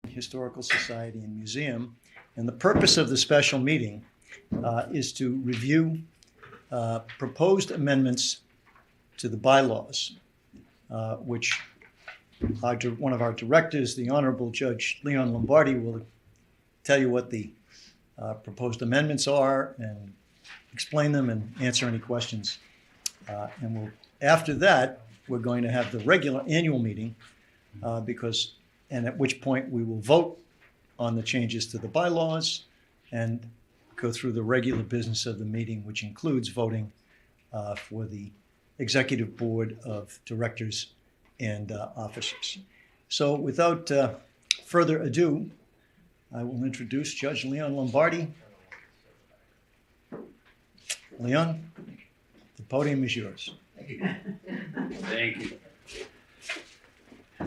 Historical Society and Museum. And the purpose of the special meeting is to review proposed amendments to the bylaws, which one of our directors, the Honorable Judge Leon Lombardi, will tell you what the proposed amendments are and explain them and answer any questions. After that, we're going to have the regular annual meeting and at which point we will vote on the changes to the bylaws and go through the regular business of the meeting, which includes voting for the executive board of directors and officers. So without further ado, I will introduce Judge Leon Lombardi. Leon, the podium is yours. Thank you. Thank you.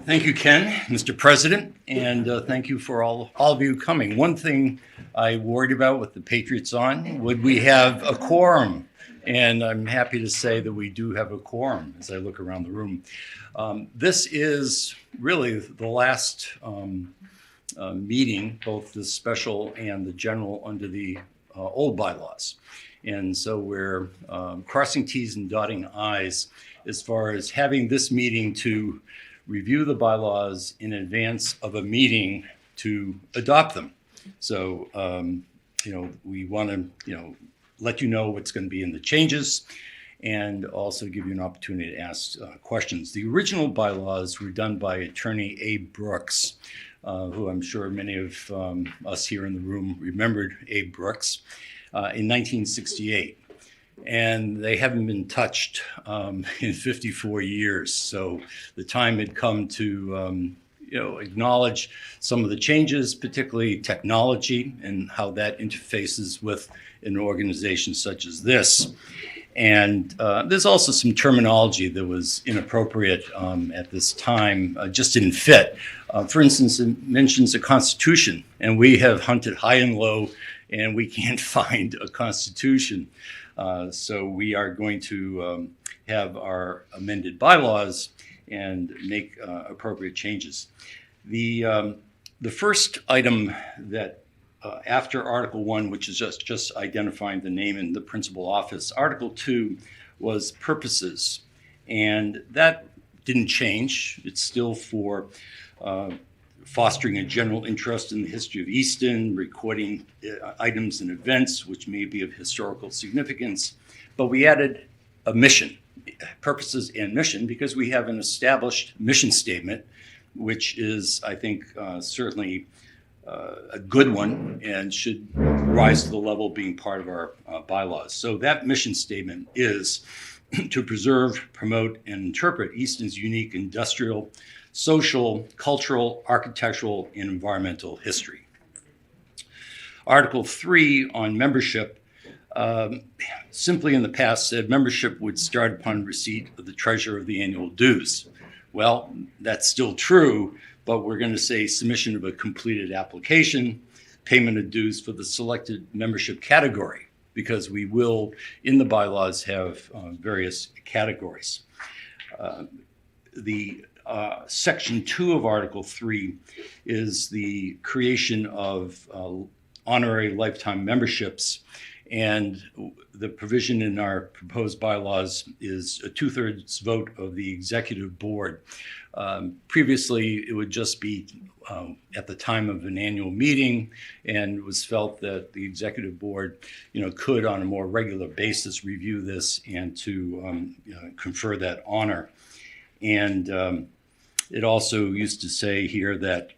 Thank you, Ken, Mr. President, and thank you for all of you coming. One thing I worried about with the Patriots on, would we have a quorum? And I'm happy to say that we do have a quorum as I look around the room. This is really the last meeting, both the special and the general under the old bylaws. And so we're crossing T's and dotting I's as far as having this meeting to review the bylaws in advance of a meeting to adopt them. So, we want to, let you know what's going to be in the changes and also give you an opportunity to ask questions. The original bylaws were done by attorney Abe Brooks, who I'm sure many of us here in the room remembered Abe Brooks, in 1968. And they haven't been touched in 54 years. So the time had come to acknowledge some of the changes, particularly technology and how that interfaces with an organization such as this. And there's also some terminology that was inappropriate at this time, just didn't fit. For instance, it mentions a constitution, and we have hunted high and low, and we can't find a constitution. So we are going to have our amended bylaws and make appropriate changes. The first item that after Article 1, which is just identifying the name and the principal office, Article 2 was purposes, and that didn't change. It's still for fostering a general interest in the history of Easton, recording items and events which may be of historical significance. But we added a mission, purposes and mission, because we have an established mission statement, which is, I think, certainly a good one and should rise to the level of being part of our bylaws. So that mission statement is to preserve, promote, and interpret Easton's unique industrial, social, cultural, architectural, and environmental history. Article 3 on membership simply in the past said membership would start upon receipt of the treasurer of the annual dues. Well, that's still true, but we're going to say submission of a completed application, payment of dues for the selected membership category, because we will, in the bylaws, have various categories. Section 2 of Article 3 is the creation of honorary lifetime memberships, and the provision in our proposed bylaws is a 2/3 vote of the executive board. Previously, it would just be at the time of an annual meeting, and it was felt that the executive board, could on a more regular basis review this and to confer that honor. And it also used to say here that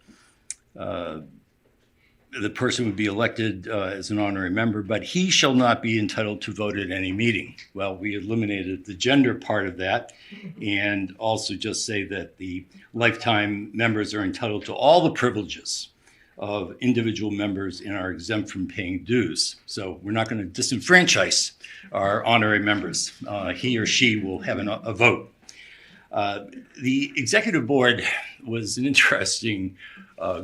the person would be elected as an honorary member, but he shall not be entitled to vote at any meeting. Well, we eliminated the gender part of that and also just say that the lifetime members are entitled to all the privileges of individual members and are exempt from paying dues. So we're not going to disenfranchise our honorary members. He or she will have a vote. The executive board was an interesting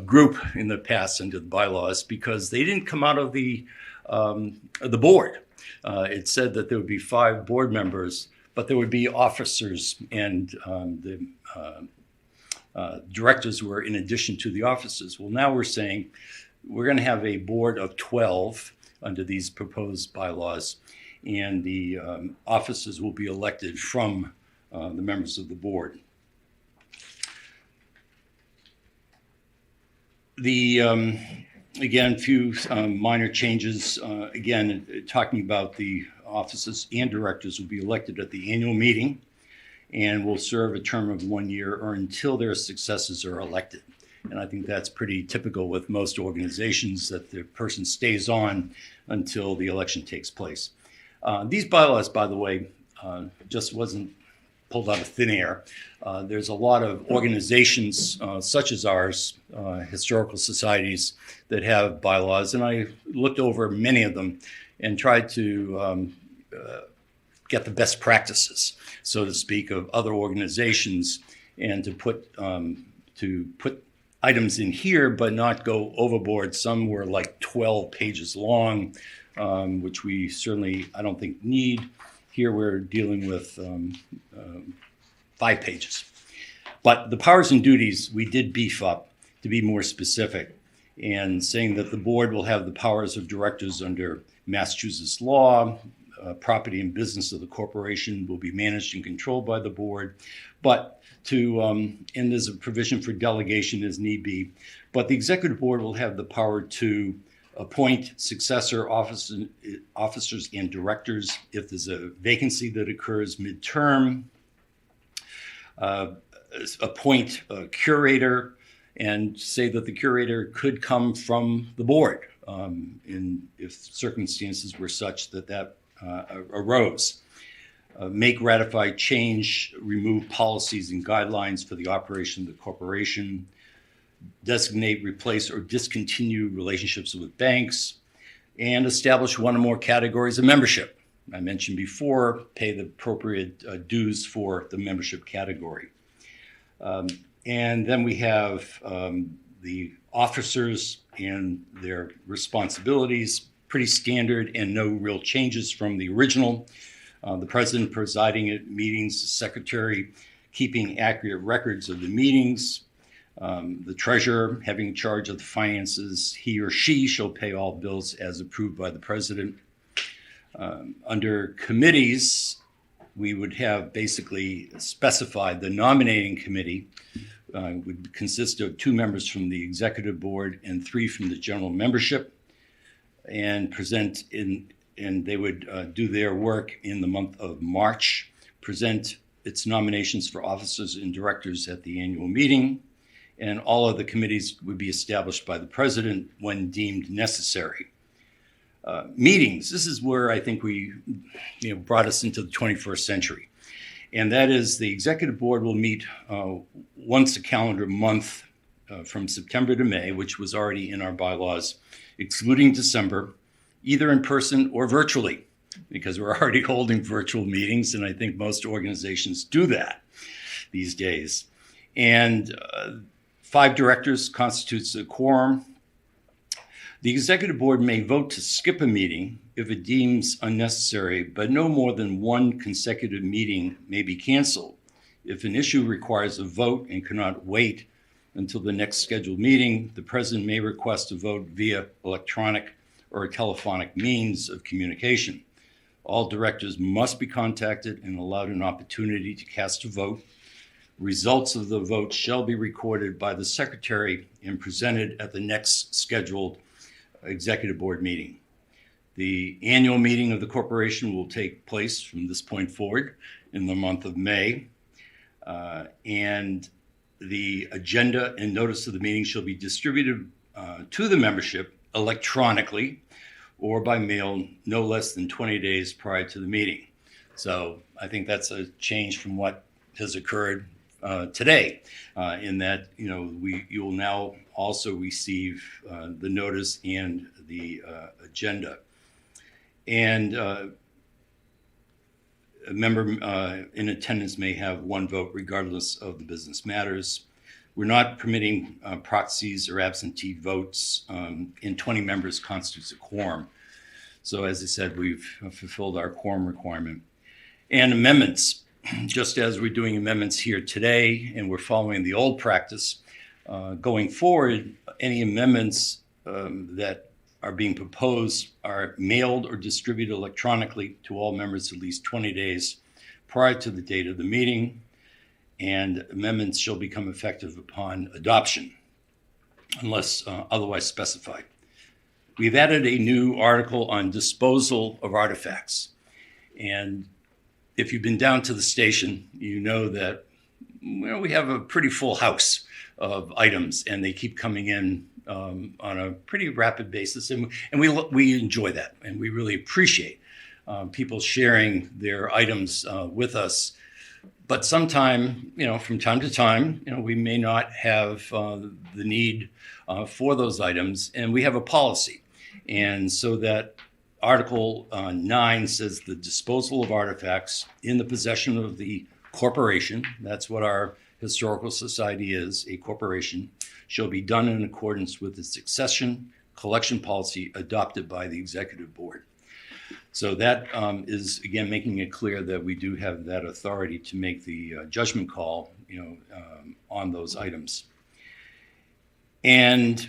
group in the past under the bylaws because they didn't come out of the board. It said that there would be 5 board members, but there would be officers, and directors were in addition to the officers. Well, now we're saying we're going to have a board of 12 under these proposed bylaws, and the officers will be elected from the members of the board. Again, a few minor changes. Again, talking about the officers and directors will be elected at the annual meeting and will serve a term of 1 year or until their successors are elected. And I think that's pretty typical with most organizations, that the person stays on until the election takes place. These bylaws, by the way, just wasn't pulled out of thin air. There's a lot of organizations such as ours, historical societies, that have bylaws, and I looked over many of them and tried to get the best practices, so to speak, of other organizations, and to put items in here but not go overboard. Some were like 12 pages long, which we certainly, I don't think, need. Here we're dealing with 5 pages. But the powers and duties we did beef up to be more specific, and saying that the board will have the powers of directors under Massachusetts law. Property and business of the corporation will be managed and controlled by the board, but and there's a provision for delegation as need be, but the executive board will have the power to appoint successor officers and directors if there's a vacancy that occurs midterm, appoint a curator, and say that the curator could come from the board if circumstances were such that arose. Make, ratify, change, remove policies and guidelines for the operation of the corporation, designate, replace, or discontinue relationships with banks, and establish one or more categories of membership. I mentioned before, pay the appropriate dues for the membership category. And then we have the officers and their responsibilities, pretty standard and no real changes from the original. The president presiding at meetings, the secretary keeping accurate records of the meetings, the treasurer having charge of the finances. He or she shall pay all bills as approved by the president. Under committees, we would have basically specified the nominating committee would consist of 2 members from the executive board and 3 from the general membership, and they would do their work in the month of March, present its nominations for officers and directors at the annual meeting, and all of the committees would be established by the president when deemed necessary. Meetings, this is where I think we brought us into the 21st century. And that is, the executive board will meet once a calendar month from September to May, which was already in our bylaws, excluding December, either in person or virtually, because we're already holding virtual meetings, and I think most organizations do that these days. And 5 directors constitutes a quorum. The executive board may vote to skip a meeting if it deems unnecessary, but no more than 1 consecutive meeting may be canceled. If an issue requires a vote and cannot wait until the next scheduled meeting, the president may request a vote via electronic or a telephonic means of communication. All directors must be contacted and allowed an opportunity to cast a vote. Results of the vote shall be recorded by the secretary and presented at the next scheduled executive board meeting. The annual meeting of the corporation will take place from this point forward in the month of May. And the agenda and notice of the meeting shall be distributed to the membership electronically or by mail no less than 20 days prior to the meeting. So I think that's a change from what has occurred today, in that you will now also receive the notice and the agenda. And a member in attendance may have 1 vote regardless of the business matters. We're not permitting proxies or absentee votes, and 20 members constitutes a quorum. So as I said, we've fulfilled our quorum requirement. And amendments. just as we're doing amendments here today and we're following the old practice, going forward, any amendments that are being proposed are mailed or distributed electronically to all members at least 20 days prior to the date of the meeting, and amendments shall become effective upon adoption unless otherwise specified. We've added a new article on disposal of artifacts. And if you've been down to the station, you know that we have a pretty full house of items, and they keep coming in on a pretty rapid basis. And we enjoy that, and we really appreciate people sharing their items with us. But sometime, from time to time, we may not have the need for those items, and we have a policy. And so that Article 9 says the disposal of artifacts in the possession of the corporation, that's what our historical society is, a corporation, shall be done in accordance with the succession collection policy adopted by the executive board. So that is, again, making it clear that we do have that authority to make the judgment call, on those items. And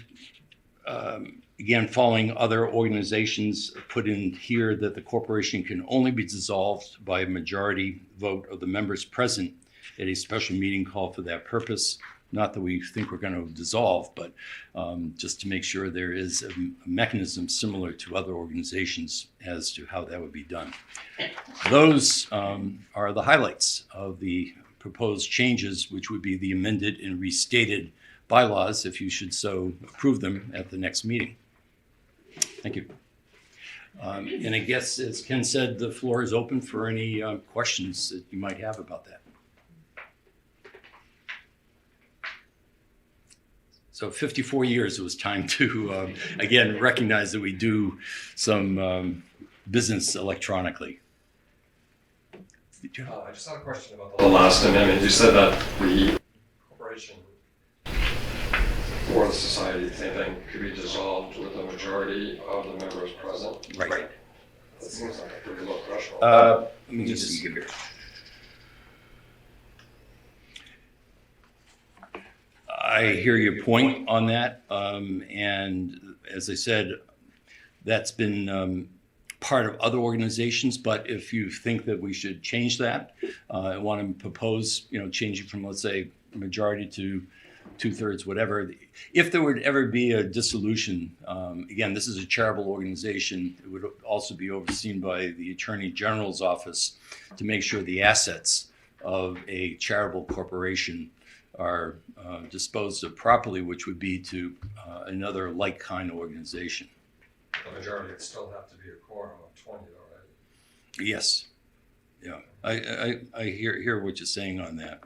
again, following other organizations put in here that the corporation can only be dissolved by a majority vote of the members present at a special meeting called for that purpose. Not that we think we're going to dissolve, but just to make sure there is a mechanism similar to other organizations as to how that would be done. Those are the highlights of the proposed changes, which would be the amended and restated bylaws, if you should so approve them at the next meeting. Thank you. And I guess, as Ken said, the floor is open for any questions that you might have about that. So 54 years, it was time to, again, recognize that we do some business electronically. I just had a question about the last amendment. You said that the corporation or the society, same thing, could be dissolved with a majority of the members present. Right. That seems like a pretty low threshold. Let me just see here. I hear your point on that, and as I said, that's been part of other organizations. But if you think that we should change that, I want to propose, changing from, let's say, majority to 2/3, whatever. If there would ever be a dissolution, again, this is a charitable organization. It would also be overseen by the Attorney General's office to make sure the assets of a charitable corporation are disposed of properly, which would be to another like-kind organization. The majority would still have to be a quorum of 20, though, right? Yes. Yeah. I hear what you're saying on that.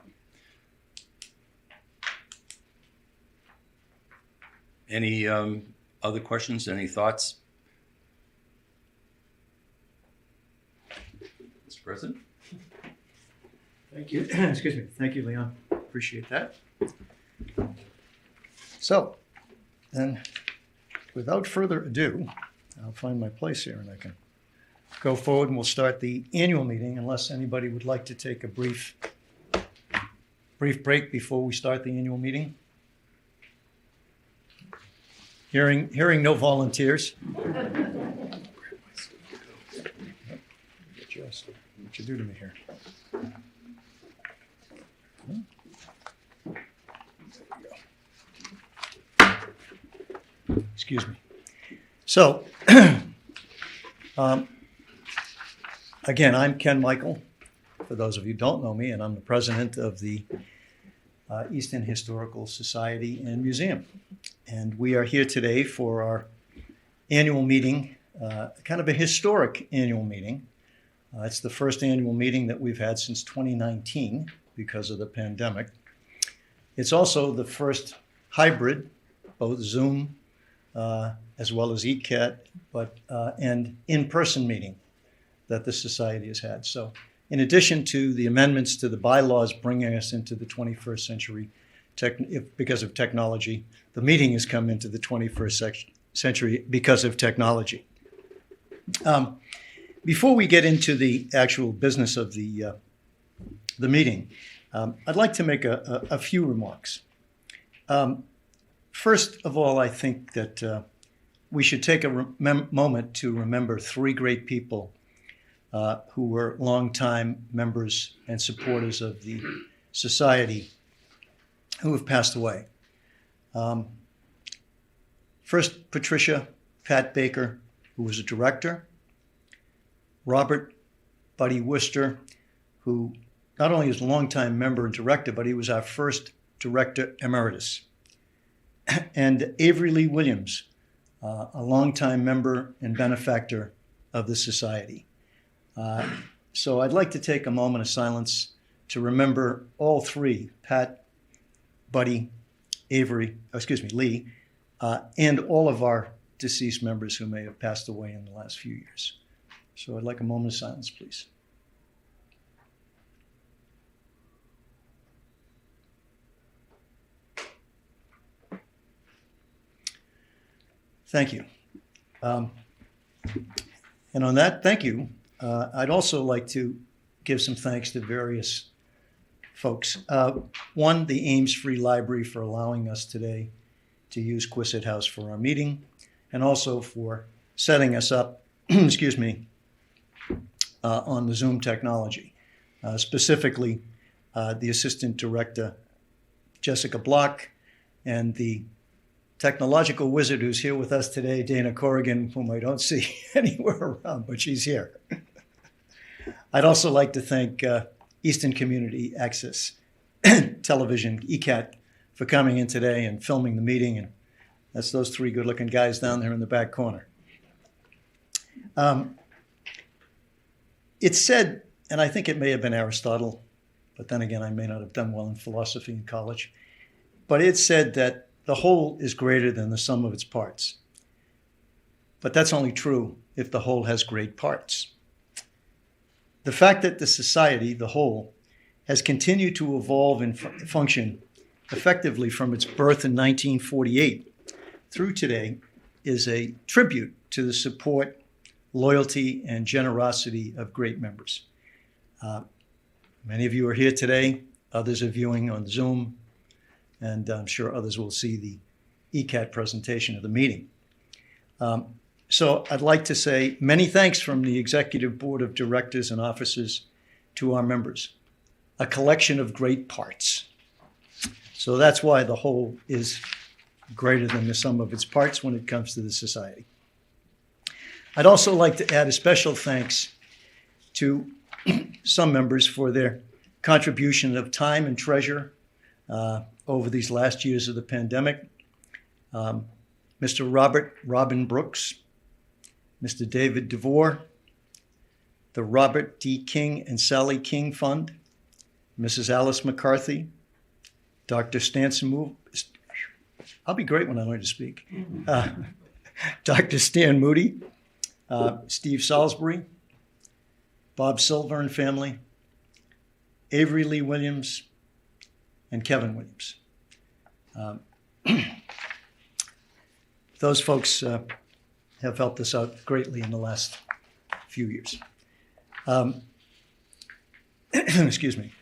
Any other questions? Any thoughts? Mr. President? Thank you. Excuse me. Thank you, Leon. Appreciate that. So, then, without further ado, I'll find my place here and I can go forward, and we'll start the annual meeting unless anybody would like to take a brief break before we start the annual meeting. Hearing no volunteers. What you do to me here? Excuse me. So, again, I'm Ken Michael, for those of you who don't know me, and I'm the president of the Easton Historical Society and Museum. And we are here today for our annual meeting, kind of a historic annual meeting. It's the first annual meeting that we've had since 2019 because of the pandemic. It's also the first hybrid, both Zoom as well as ECAT, and in-person meeting that the Society has had. So in addition to the amendments to the bylaws bringing us into the 21st century, because of technology, the meeting has come into the 21st century because of technology. Before we get into the actual business of the the meeting. I'd like to make a few remarks. First of all, I think that we should take a moment to remember three great people who were longtime members and supporters of the Society who have passed away. First, Patricia Pat Baker, who was a director. Robert Buddy Worcester, who not only is a longtime member and director, but he was our first director emeritus. And Avery Lee Williams, a longtime member and benefactor of the Society. So I'd like to take a moment of silence to remember all three, Pat, Buddy, Lee, and all of our deceased members who may have passed away in the last few years. So I'd like a moment of silence, please. Thank you. And on that, thank you. I'd also like to give some thanks to various folks. One, the Ames Free Library for allowing us today to use Quissit House for our meeting, and also for setting us up, excuse me, on the Zoom technology. Specifically, the Assistant Director, Jessica Block, and the technological wizard who's here with us today, Dana Corrigan, whom I don't see anywhere around, but she's here. I'd also like to thank Easton Community Access Television, ECAT, for coming in today and filming the meeting. And that's those three good-looking guys down there in the back corner. It's said, and I think it may have been Aristotle, but then again, I may not have done well in philosophy in college, but it said that the whole is greater than the sum of its parts. But that's only true if the whole has great parts. The fact that the Society, the whole, has continued to evolve and function effectively from its birth in 1948 through today is a tribute to the support, loyalty, and generosity of great members. Many of you are here today. Others are viewing on Zoom, and I'm sure others will see the ECAT presentation of the meeting. So I'd like to say many thanks from the Executive Board of Directors and Officers to our members, a collection of great parts. So that's why the whole is greater than the sum of its parts when it comes to the Society. I'd also like to add a special thanks to some members for their contribution of time and treasure over these last years of the pandemic. Mr. Robin Brooks, Mr. David DeVore, the Robert D. King and Sally King Fund, Mrs. Alice McCarthy, Dr. Stanson, I'll be great when I learn to speak, Dr. Stan Moody, Steve Salisbury, Bob Silver and family, Avery Lee Williams, and Kevin Williams. Those folks have helped us out greatly in the last few years. Excuse me.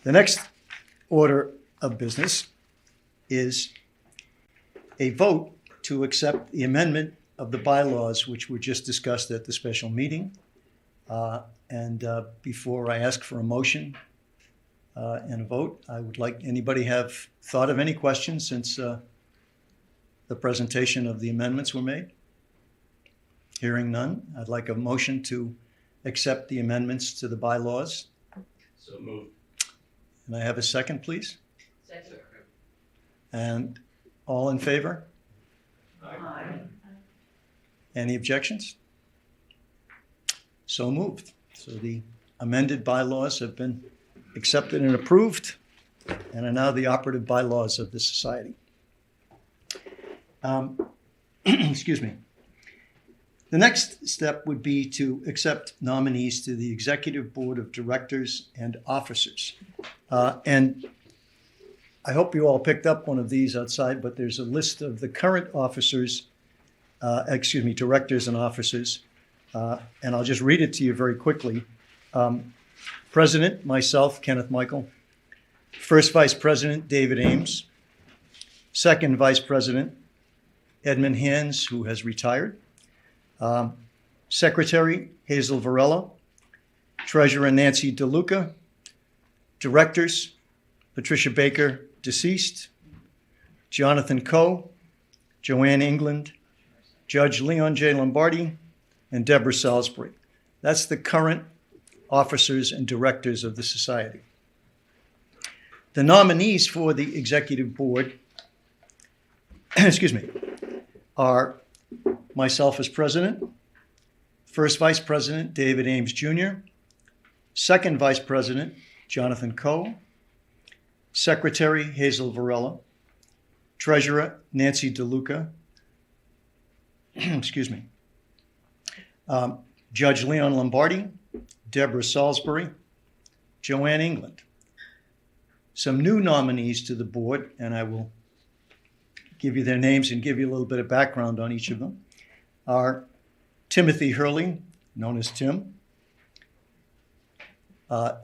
The next order of business is a vote to accept the amendment of the bylaws which were just discussed at the special meeting. Before I ask for a motion and a vote, I would like, anybody have thought of any questions since the presentation of the amendments were made? Hearing none, I'd like a motion to accept the amendments to the bylaws. So moved. And I have a second, please? Second. And all in favor? Aye. Any objections? So moved. So the amended bylaws have been accepted and approved and are now the operative bylaws of the Society. Excuse me. The next step would be to accept nominees to the Executive Board of Directors and Officers. And I hope you all picked up one of these outside, but there's a list of the current officers, directors and officers. And I'll just read it to you very quickly. President, myself, Kenneth Michael. First Vice President, David Ames. Second Vice President, Edmund Hans, who has retired. Secretary, Hazel Varela. Treasurer, Nancy DeLuca. Directors, Patricia Baker, deceased. Jonathan Coe, Joanne England, Judge Leon J. Lombardi, and Deborah Salisbury. That's the current officers and directors of the society. The nominees for the executive board, are myself as president, first vice president, David Ames Jr., second vice president, Jonathan Coe, secretary, Hazel Varela, treasurer, Nancy DeLuca, Judge Leon Lombardi, Deborah Salisbury, Joanne England. Some new nominees to the board, and I will give you their names and give you a little bit of background on each of them, are Timothy Hurley, known as Tim,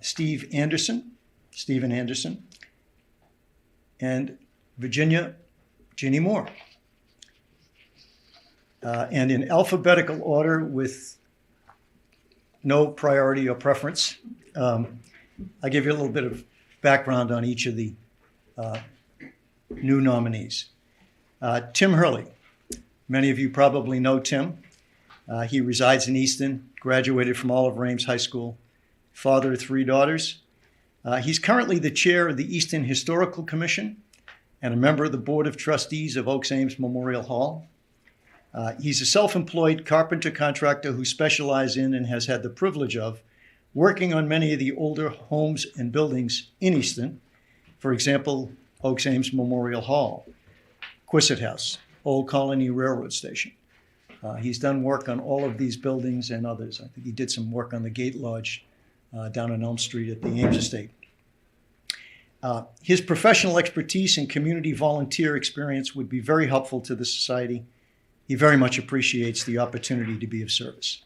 Stephen Anderson, and Virginia Ginny Moore. And in alphabetical order with no priority or preference, I give you a little bit of background on each of the new nominees. Tim Hurley. Many of you probably know Tim. He resides in Easton, graduated from Oliver Ames High School, father of 3 daughters. He's currently the chair of the Easton Historical Commission and a member of the Board of Trustees of Oaks Ames Memorial Hall. He's a self-employed carpenter contractor who specializes in and has had the privilege of working on many of the older homes and buildings in Easton. For example, Oaks Ames Memorial Hall, Quisset House, Old Colony Railroad Station. He's done work on all of these buildings and others. I think he did some work on the Gate Lodge down on Elm Street at the Ames Estate. His professional expertise and community volunteer experience would be very helpful to the society. He very much appreciates the opportunity to be of service.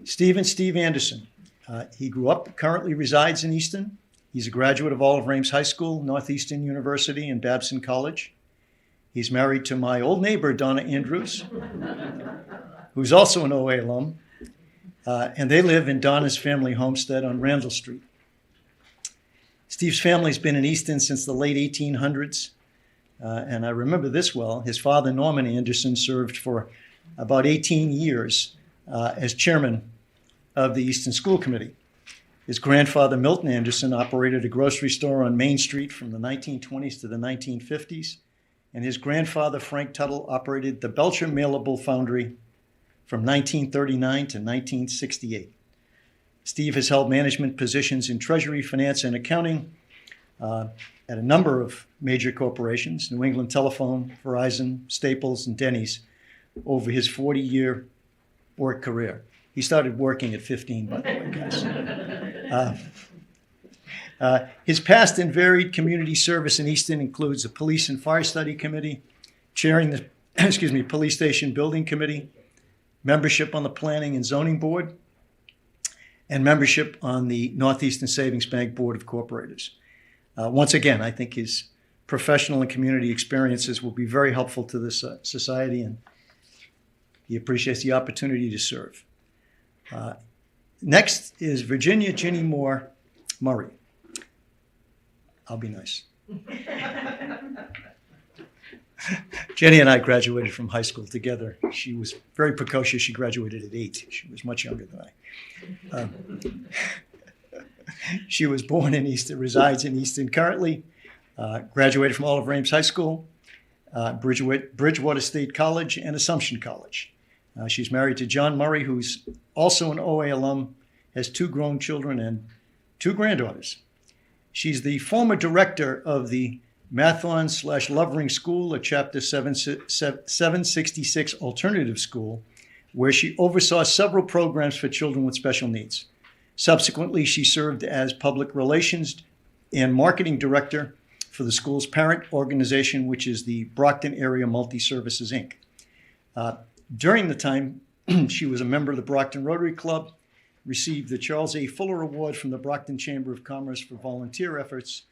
Steve Anderson. He grew up, currently resides in Easton. He's a graduate of Oliver Ames High School, Northeastern University, and Babson College. He's married to my old neighbor, Donna Andrews, who's also an OA alum, and they live in Donna's family homestead on Randall Street. Steve's family's been in Easton since the late 1800s, and I remember this well. His father, Norman Anderson, served for about 18 years as chairman of the Easton School Committee. His grandfather, Milton Anderson, operated a grocery store on Main Street from the 1920s to the 1950s, and his grandfather, Frank Tuttle, operated the Belcher Mailable Foundry from 1939 to 1968. Steve has held management positions in treasury, finance, and accounting at a number of major corporations, New England Telephone, Verizon, Staples, and Denny's, over his 40-year work career. He started working at 15, by the way, guys. His past and varied community service in Easton includes the Police and Fire Study Committee, chairing the Police Station Building Committee, membership on the Planning and Zoning Board, and membership on the Northeastern Savings Bank Board of Corporators. Once again, I think his professional and community experiences will be very helpful to this society, and he appreciates the opportunity to serve. Next is Virginia Ginny Moore Murray. I'll be nice. Jenny and I graduated from high school together. She was very precocious. She graduated at 8. She was much younger than I. She was born in Easton, resides in Easton currently, graduated from Oliver Ames High School, Bridgewater State College, and Assumption College. She's married to John Murray, who's also an OA alum, has 2 grown children and 2 granddaughters. She's the former director of the Mathon/Lovering School, a Chapter 766 alternative school, where she oversaw several programs for children with special needs. Subsequently, she served as public relations and marketing director for the school's parent organization, which is the Brockton Area Multi-Services, Inc. During the time, she was a member of the Brockton Rotary Club, received the Charles A. Fuller Award from the Brockton Chamber of Commerce for volunteer efforts,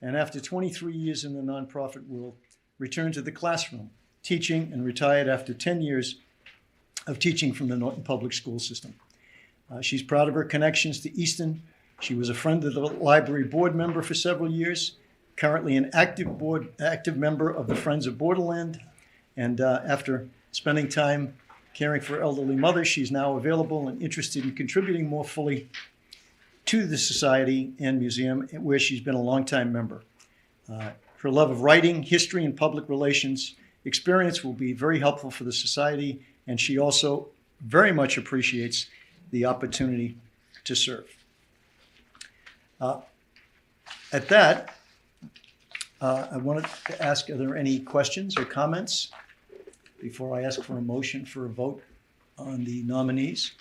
and after 23 years in the nonprofit world, returned to the classroom, teaching, and retired after 10 years of teaching from the Norton Public School System. She's proud of her connections to Easton. She was a friend of the library board member for several years, currently an active member of the Friends of Borderland, and after spending time caring for elderly mothers, she's now available and interested in contributing more fully to the Society and Museum, where she's been a longtime member. Her love of writing, history, and public relations experience will be very helpful for the Society, and she also very much appreciates the opportunity to serve. At that, I wanted to ask, are there any questions or comments before I ask for a motion for a vote on the nominees?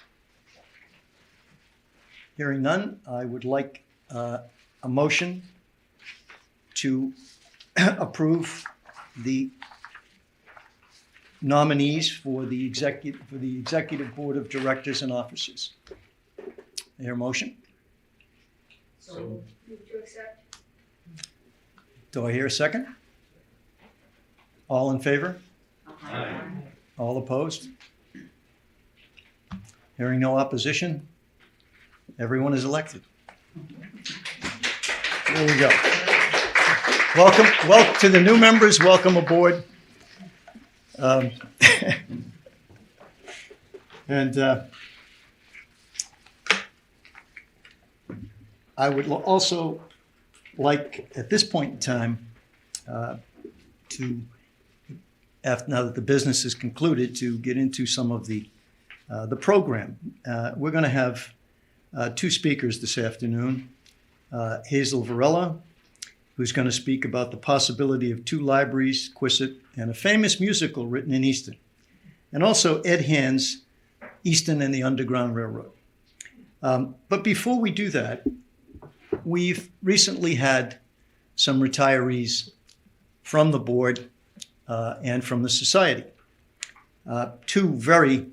Hearing none, I would like a motion to approve the nominees for the executive board of directors and officers. Is there a motion? So move to accept. Do I hear a second? All in favor? Aye. All opposed? Hearing no opposition, everyone is elected. There we go. Welcome to the new members. Welcome aboard. I would also like, at this point in time, now that the business is concluded, to get into some of the program. We're going to have two speakers this afternoon. Hazel Varela, who's going to speak about the possibility of two libraries, Quissit, and a famous musical written in Easton. And also Ed Hand's Easton and the Underground Railroad. But before we do that, we've recently had some retirees from the board and from the society. Two very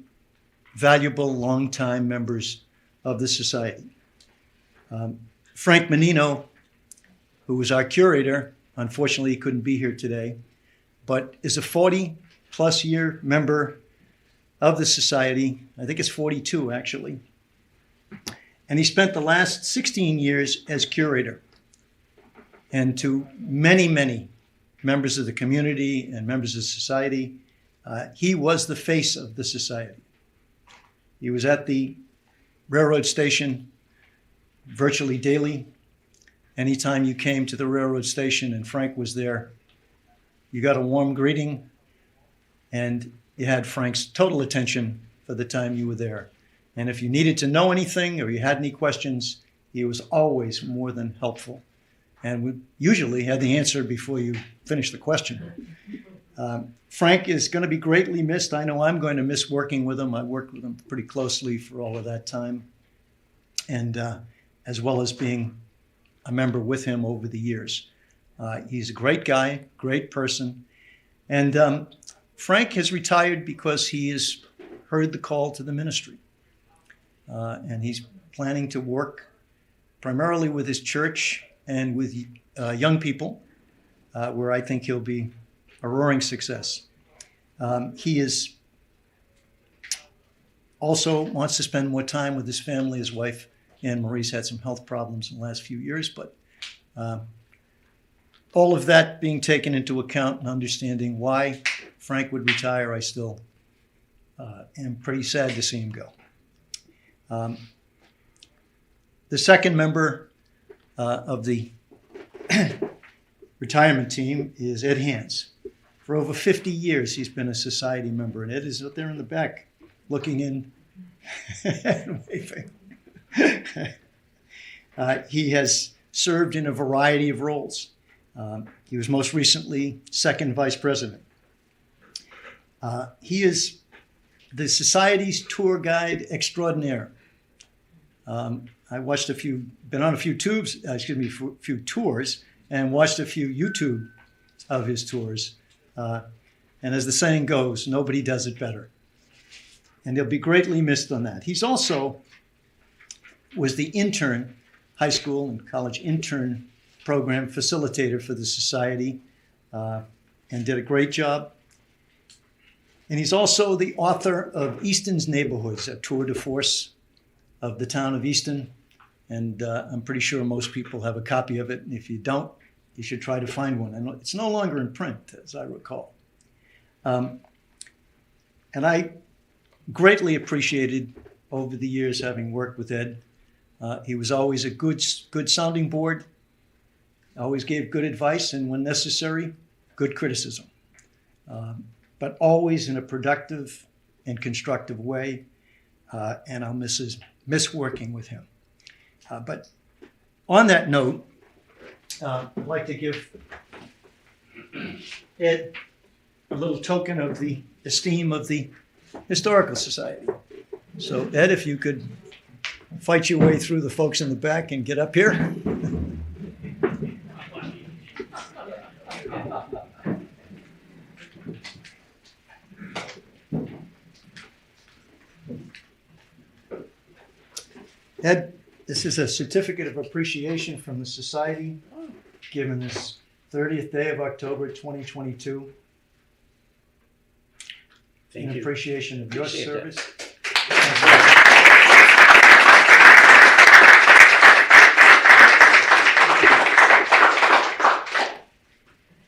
valuable, longtime members of the society. Frank Menino, who was our curator, unfortunately he couldn't be here today, but is a 40-plus year member of the society. I think it's 42, actually. And he spent the last 16 years as curator. And to many, many members of the community and members of society, he was the face of the society. He was at the railroad station virtually daily. Anytime you came to the railroad station and Frank was there, you got a warm greeting, and you had Frank's total attention for the time you were there. And if you needed to know anything or you had any questions, he was always more than helpful. And we usually had the answer before you finished the question. Frank is going to be greatly missed. I know I'm going to miss working with him. I worked with him pretty closely for all of that time, and as well as being a member with him over the years. He's a great guy, great person. And Frank has retired because he has heard the call to the ministry. And he's planning to work primarily with his church and with young people, where I think he'll be a roaring success. He is also wants to spend more time with his family. His wife, Anne Marie's, had some health problems in the last few years, but all of that being taken into account and understanding why Frank would retire, I still am pretty sad to see him go. The second member of the retirement team is Ed Hands. For over 50 years, he's been a society member, and Ed is out there in the back looking in and waving. He has served in a variety of roles. He was most recently second vice president. He is the society's tour guide extraordinaire. I watched been on a few few tours, and watched a few YouTube of his tours. And as the saying goes, nobody does it better. And he'll be greatly missed on that. He's also was the intern, high school and college intern program facilitator for the society, and did a great job. And he's also the author of Easton's Neighborhoods, a tour de force of the town of Easton. And I'm pretty sure most people have a copy of it. And if you don't, you should try to find one. And it's no longer in print, as I recall. And I greatly appreciated over the years having worked with Ed. He was always a good sounding board, always gave good advice, and when necessary, good criticism. But always in a productive and constructive way. And I'll miss working with him. But on that note, I'd like to give Ed a little token of the esteem of the Historical Society. So Ed, if you could fight your way through the folks in the back and get up here. Ed, this is a certificate of appreciation from the Society, given this 30th day of October 2022. Thank In you. appreciation of your Appreciate that. service.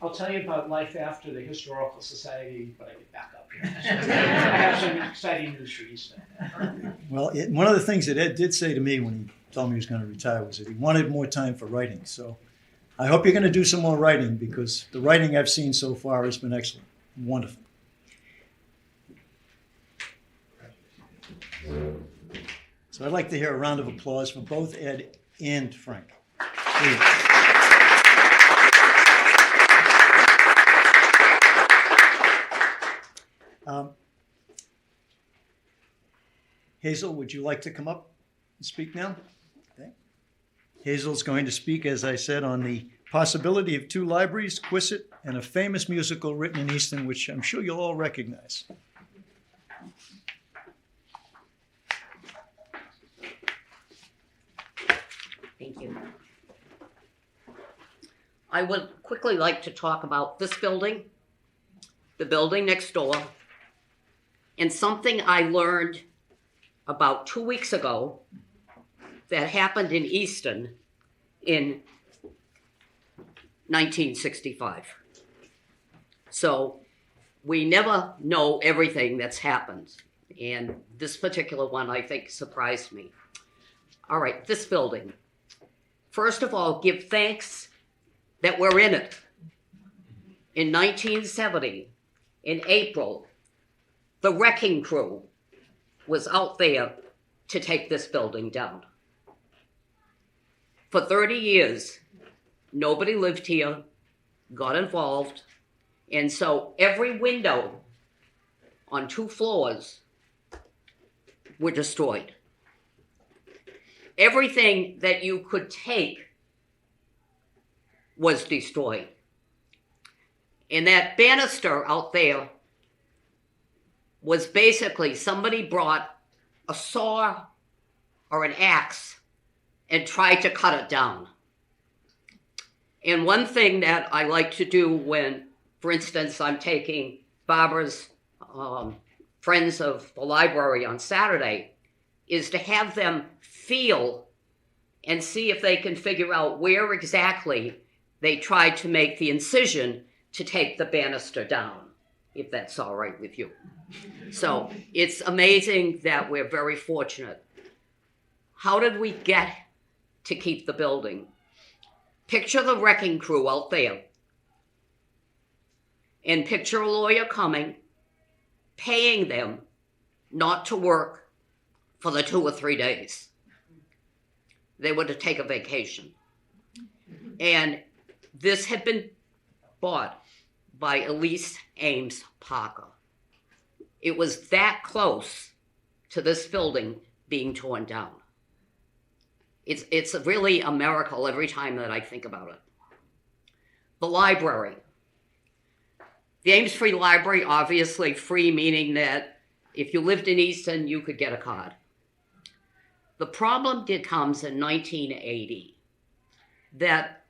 I'll tell you about life after the Historical Society when I get back up here. I have some exciting news for you today. Well, one of the things that Ed did say to me when he told me he was going to retire was that he wanted more time for writing. So I hope you're going to do some more writing, because the writing I've seen so far has been excellent. Wonderful. So I'd like to hear a round of applause for both Ed and Frank. Please. Hazel, would you like to come up and speak now? Okay. Hazel's going to speak, as I said, on the possibility of 2 libraries, Quissit, and a famous musical written in Easton, which I'm sure you'll all recognize. Thank you. I would quickly like to talk about this building, the building next door, and something I learned about 2 weeks ago that happened in Easton in 1965. So we never know everything that's happened, and this particular one I think surprised me. All right, this building. First of all, give thanks that we're in it. In 1970, in April, the wrecking crew was out there to take this building down. For 30 years, nobody lived here, got involved, and so every window on 2 floors were destroyed. Everything that you could take was destroyed. And that banister out there was basically somebody brought a saw or an axe and tried to cut it down. And one thing that I like to do when, for instance, I'm taking Barbara's friends of the library on Saturday, is to have them feel and see if they can figure out where exactly they tried to make the incision to take the banister down, if that's all right with you. So it's amazing that we're very fortunate. How did we get to keep the building? Picture the wrecking crew out there, and picture a lawyer coming, paying them not to work for the 2 or 3 days. They were to take a vacation. And this had been bought by Elise Ames Parker. It was that close to this building being torn down. It's really a miracle every time that I think about it. The library. The Ames Free Library, obviously free, meaning that if you lived in Easton, you could get a card. The problem comes in 1980 that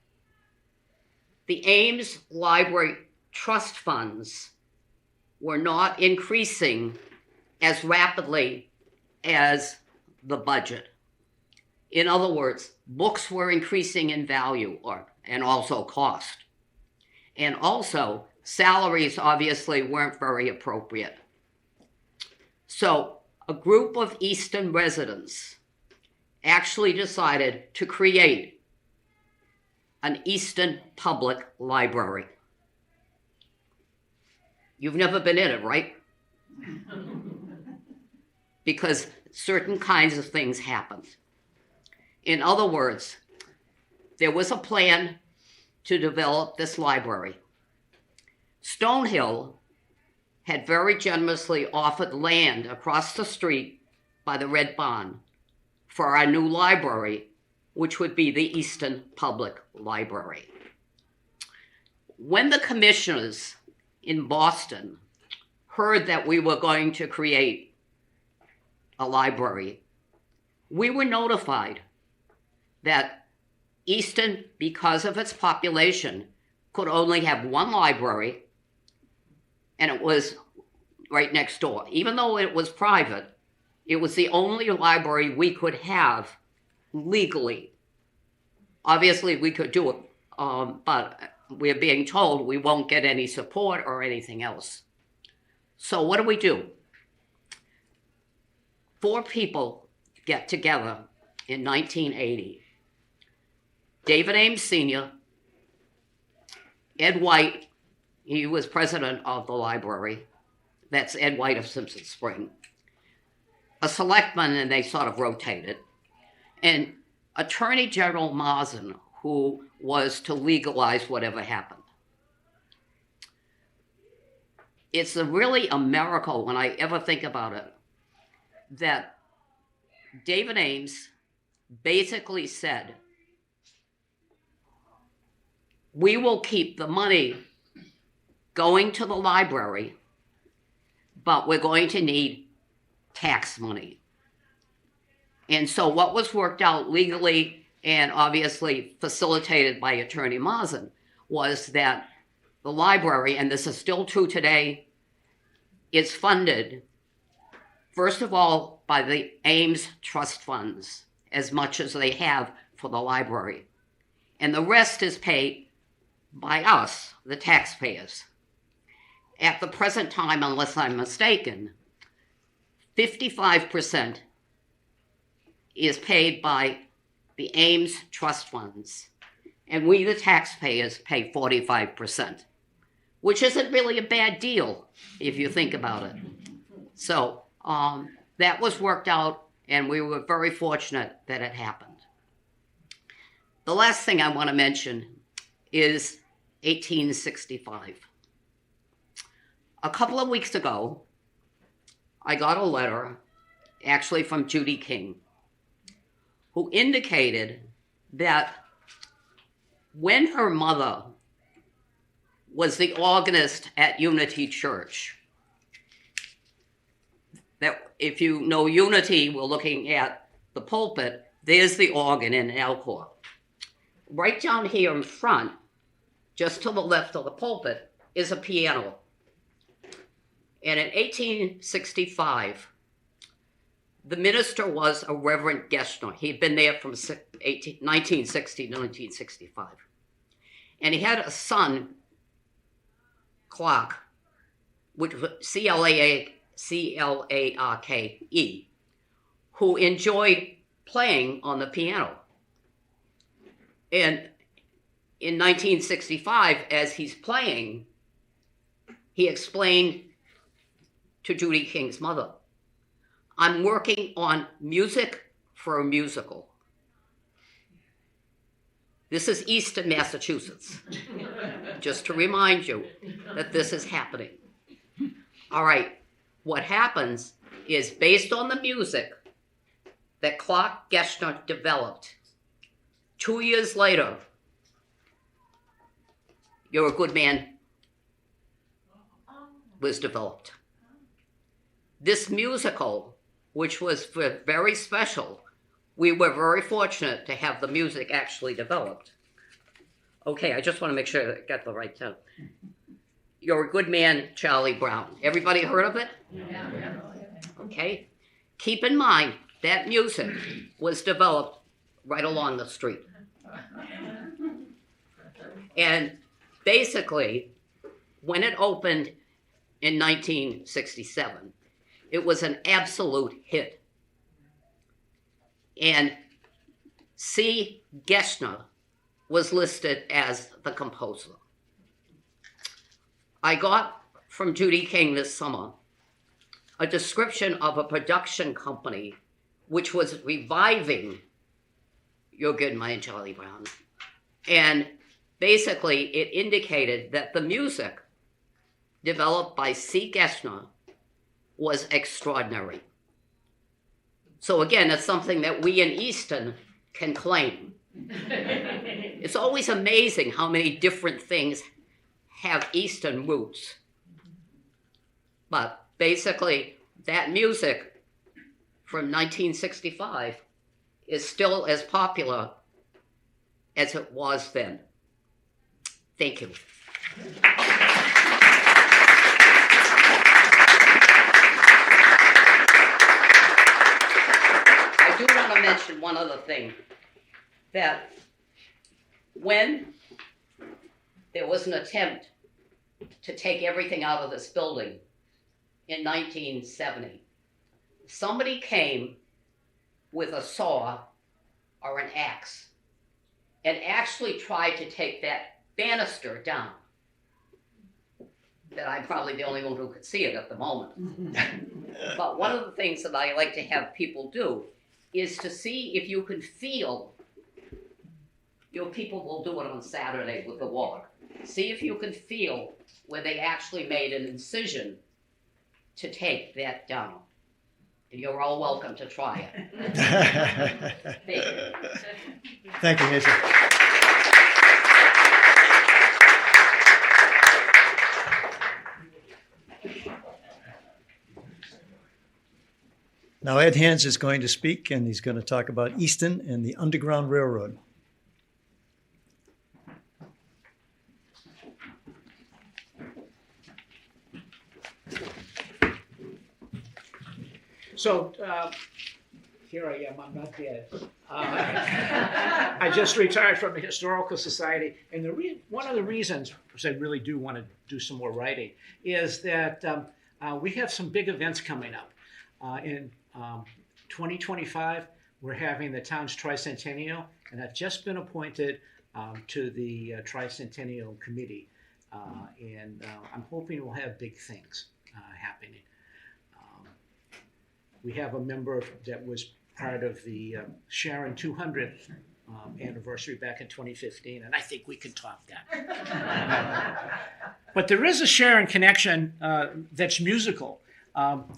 the Ames Library Trust funds were not increasing as rapidly as the budget. In other words, books were increasing in value and also cost. And also, salaries obviously weren't very appropriate. So a group of Easton residents actually decided to create an Easton Public Library. You've never been in it, right? Because certain kinds of things happened. In other words, there was a plan to develop this library. Stonehill had very generously offered land across the street by the Red Barn for our new library, which would be the Easton Public Library. When the commissioners in Boston heard that we were going to create a library, we were notified that Easton, because of its population, could only have one library, and it was right next door. Even though it was private, it was the only library we could have legally. Obviously, we could do it, but we're being told we won't get any support or anything else. So what do? 4 people get together in 1980. David Ames Sr., Ed White, he was president of the library. That's Ed White of Simpson Spring. A selectman, and they sort of rotated. And Attorney General Marsden, who was to legalize whatever happened. It's really a miracle when I ever think about it that David Ames basically said, we will keep the money going to the library, but we're going to need tax money. And so what was worked out legally and obviously facilitated by Attorney Marsden was that the library, and this is still true today, is funded, first of all, by the Ames Trust funds, as much as they have for the library. And the rest is paid by us, the taxpayers. At the present time, unless I'm mistaken, 55% is paid by the Ames Trust funds, and we, the taxpayers, pay 45%, which isn't really a bad deal if you think about it. So that was worked out, and we were very fortunate that it happened. The last thing I want to mention is 1865. A couple of weeks ago, I got a letter, actually from Judy King, who indicated that when her mother was the organist at Unity Church, that if you know Unity, we're looking at the pulpit, there's the organ in Alcor. Right down here in front, just to the left of the pulpit, is a piano. And in 1865, the minister was a Reverend Gessner. He'd been there from 1960 to 1965. And he had a son, Clark, which was C-L-A-R-K-E, who enjoyed playing on the piano. And in 1965, as he's playing, he explained to Judy King's mother, I'm working on music for a musical. This is Easton, Massachusetts. Just to remind you that this is happening. All right, what happens is based on the music that Clark Gessner developed, 2 years later, You're a Good Man was developed. This musical, which was very special, we were very fortunate to have the music actually developed. Okay, I just want to make sure that I got the right tone. You're a Good Man, Charlie Brown. Everybody heard of it? Okay. Keep in mind that music was developed right along the street. And basically, when it opened in 1967, it was an absolute hit. And C. Gessner was listed as the composer. I got from Judy King this summer a description of a production company which was reviving You're Good Man, Charlie Brown. And basically, it indicated that the music developed by C. Gessner was extraordinary. So again, it's something that we in Easton can claim. It's always amazing how many different things have Easton roots. But basically, that music from 1965 is still as popular as it was then. Thank you. I do want to mention one other thing, that when there was an attempt to take everything out of this building in 1970, somebody came with a saw or an axe and actually tried to take that banister down. That I'm probably the only one who could see it at the moment. But one of the things that I like to have people do is to see if you can feel, people will do it on Saturday with the water. See if you can feel where they actually made an incision to take that down. And you're all welcome to try it. Thank you. Thank you, Nathan. Now Ed Hands is going to speak, and he's going to talk about Easton and the Underground Railroad. So here I am, I'm not dead. I just retired from the Historical Society, and one of the reasons, because I really do want to do some more writing, is that we have some big events coming up. In 2025, we're having the town's tricentennial, and I've just been appointed to the tricentennial committee, and I'm hoping we'll have big things happening. We have a member that was part of the Sharon 200th anniversary back in 2015, and I think we can top that. But there is a Sharon connection that's musical.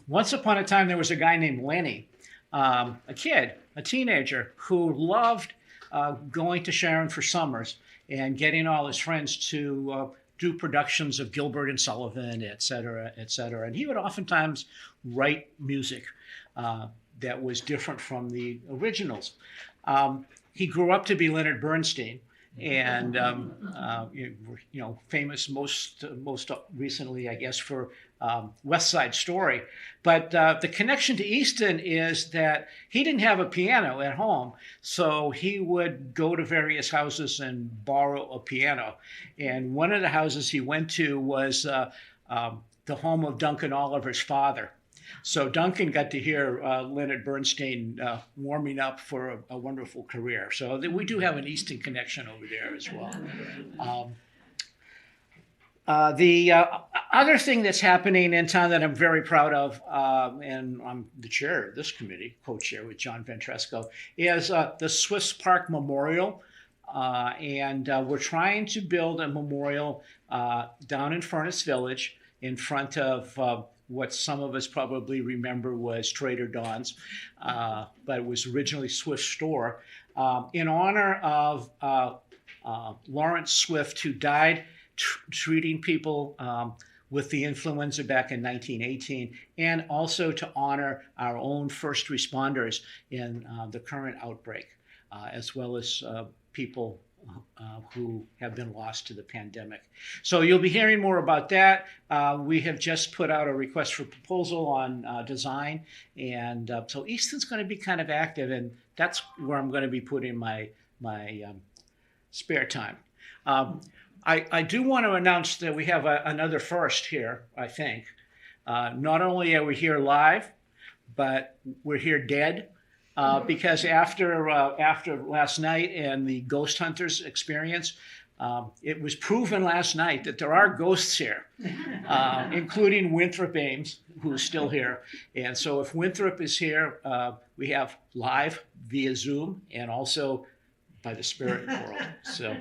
Once upon a time, there was a guy named Lenny, a teenager, who loved going to Sharon for summers and getting all his friends to do productions of Gilbert and Sullivan, et cetera, et cetera. And he would oftentimes write music that was different from the originals. He grew up to be Leonard Bernstein, and famous most recently, I guess, for West Side Story. But the connection to Easton is that he didn't have a piano at home, so he would go to various houses and borrow a piano. And one of the houses he went to was the home of Duncan Oliver's father. So Duncan got to hear Leonard Bernstein warming up for a wonderful career. So we do have an Easton connection over there as well. The other thing that's happening in town that I'm very proud of, and I'm the chair of this committee, co-chair with John Ventresco, is the Swiss Park Memorial. And we're trying to build a memorial down in Furnace Village in front of what some of us probably remember was Trader Don's, but it was originally Swift's store, in honor of Lawrence Swift, who died treating people with the influenza back in 1918, and also to honor our own first responders in the current outbreak, as well as people who have been lost to the pandemic. So you'll be hearing more about that. We have just put out a request for proposal on design, and so Easton's going to be kind of active, and that's where I'm going to be putting my spare time. I do want to announce that we have another first here, I think. Not only are we here live, but we're here dead. Because after last night and the ghost hunters experience, it was proven last night that there are ghosts here, including Winthrop Ames, who is still here. And so if Winthrop is here, we have live via Zoom and also by the spirit world. So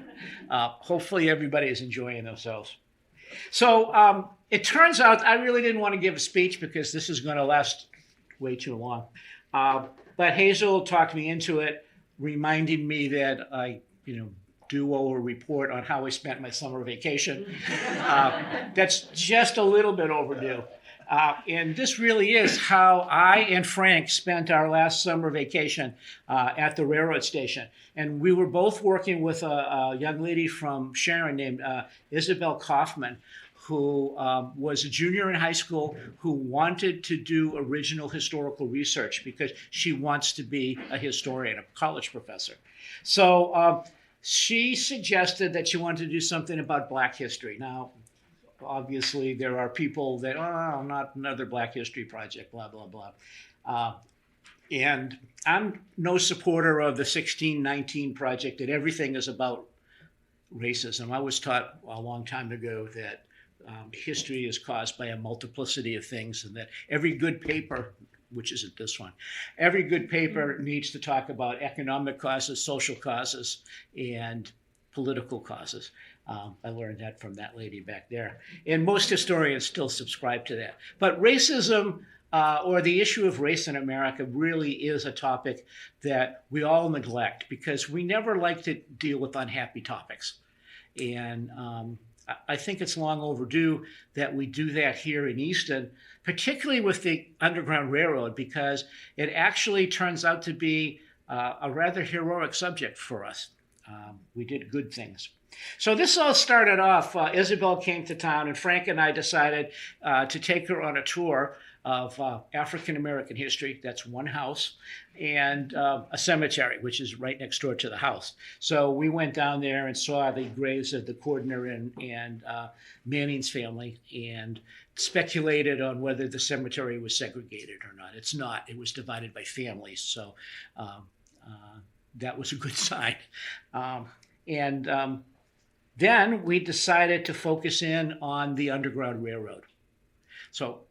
hopefully everybody is enjoying themselves. So it turns out I really didn't want to give a speech because this is going to last way too long. But Hazel talked me into it, reminding me that I, do owe a report on how I spent my summer vacation. That's just a little bit overdue. And this really is how I and Frank spent our last summer vacation at the railroad station. And we were both working with a young lady from Sharon named Isabel Kaufman, who was a junior in high school who wanted to do original historical research because she wants to be a historian, a college professor. So she suggested that she wanted to do something about Black history. Now, obviously, there are people that, not another Black history project, blah, blah, blah. And I'm no supporter of the 1619 project that everything is about racism. I was taught a long time ago that history is caused by a multiplicity of things, and that every good paper, which isn't this one, every good paper needs to talk about economic causes, social causes, and political causes. I learned that from that lady back there. And most historians still subscribe to that. But racism, or the issue of race in America, really is a topic that we all neglect because we never like to deal with unhappy topics. And I think it's long overdue that we do that here in Easton, particularly with the Underground Railroad, because it actually turns out to be a rather heroic subject for us. We did good things. So this all started off, Isabel came to town and Frank and I decided to take her on a tour of African-American history. That's one house, and a cemetery, which is right next door to the house. So we went down there and saw the graves of the Cordner and Manning's family and speculated on whether the cemetery was segregated or not. It's not. It was divided by families, so that was a good sign. Then we decided to focus in on the Underground Railroad. So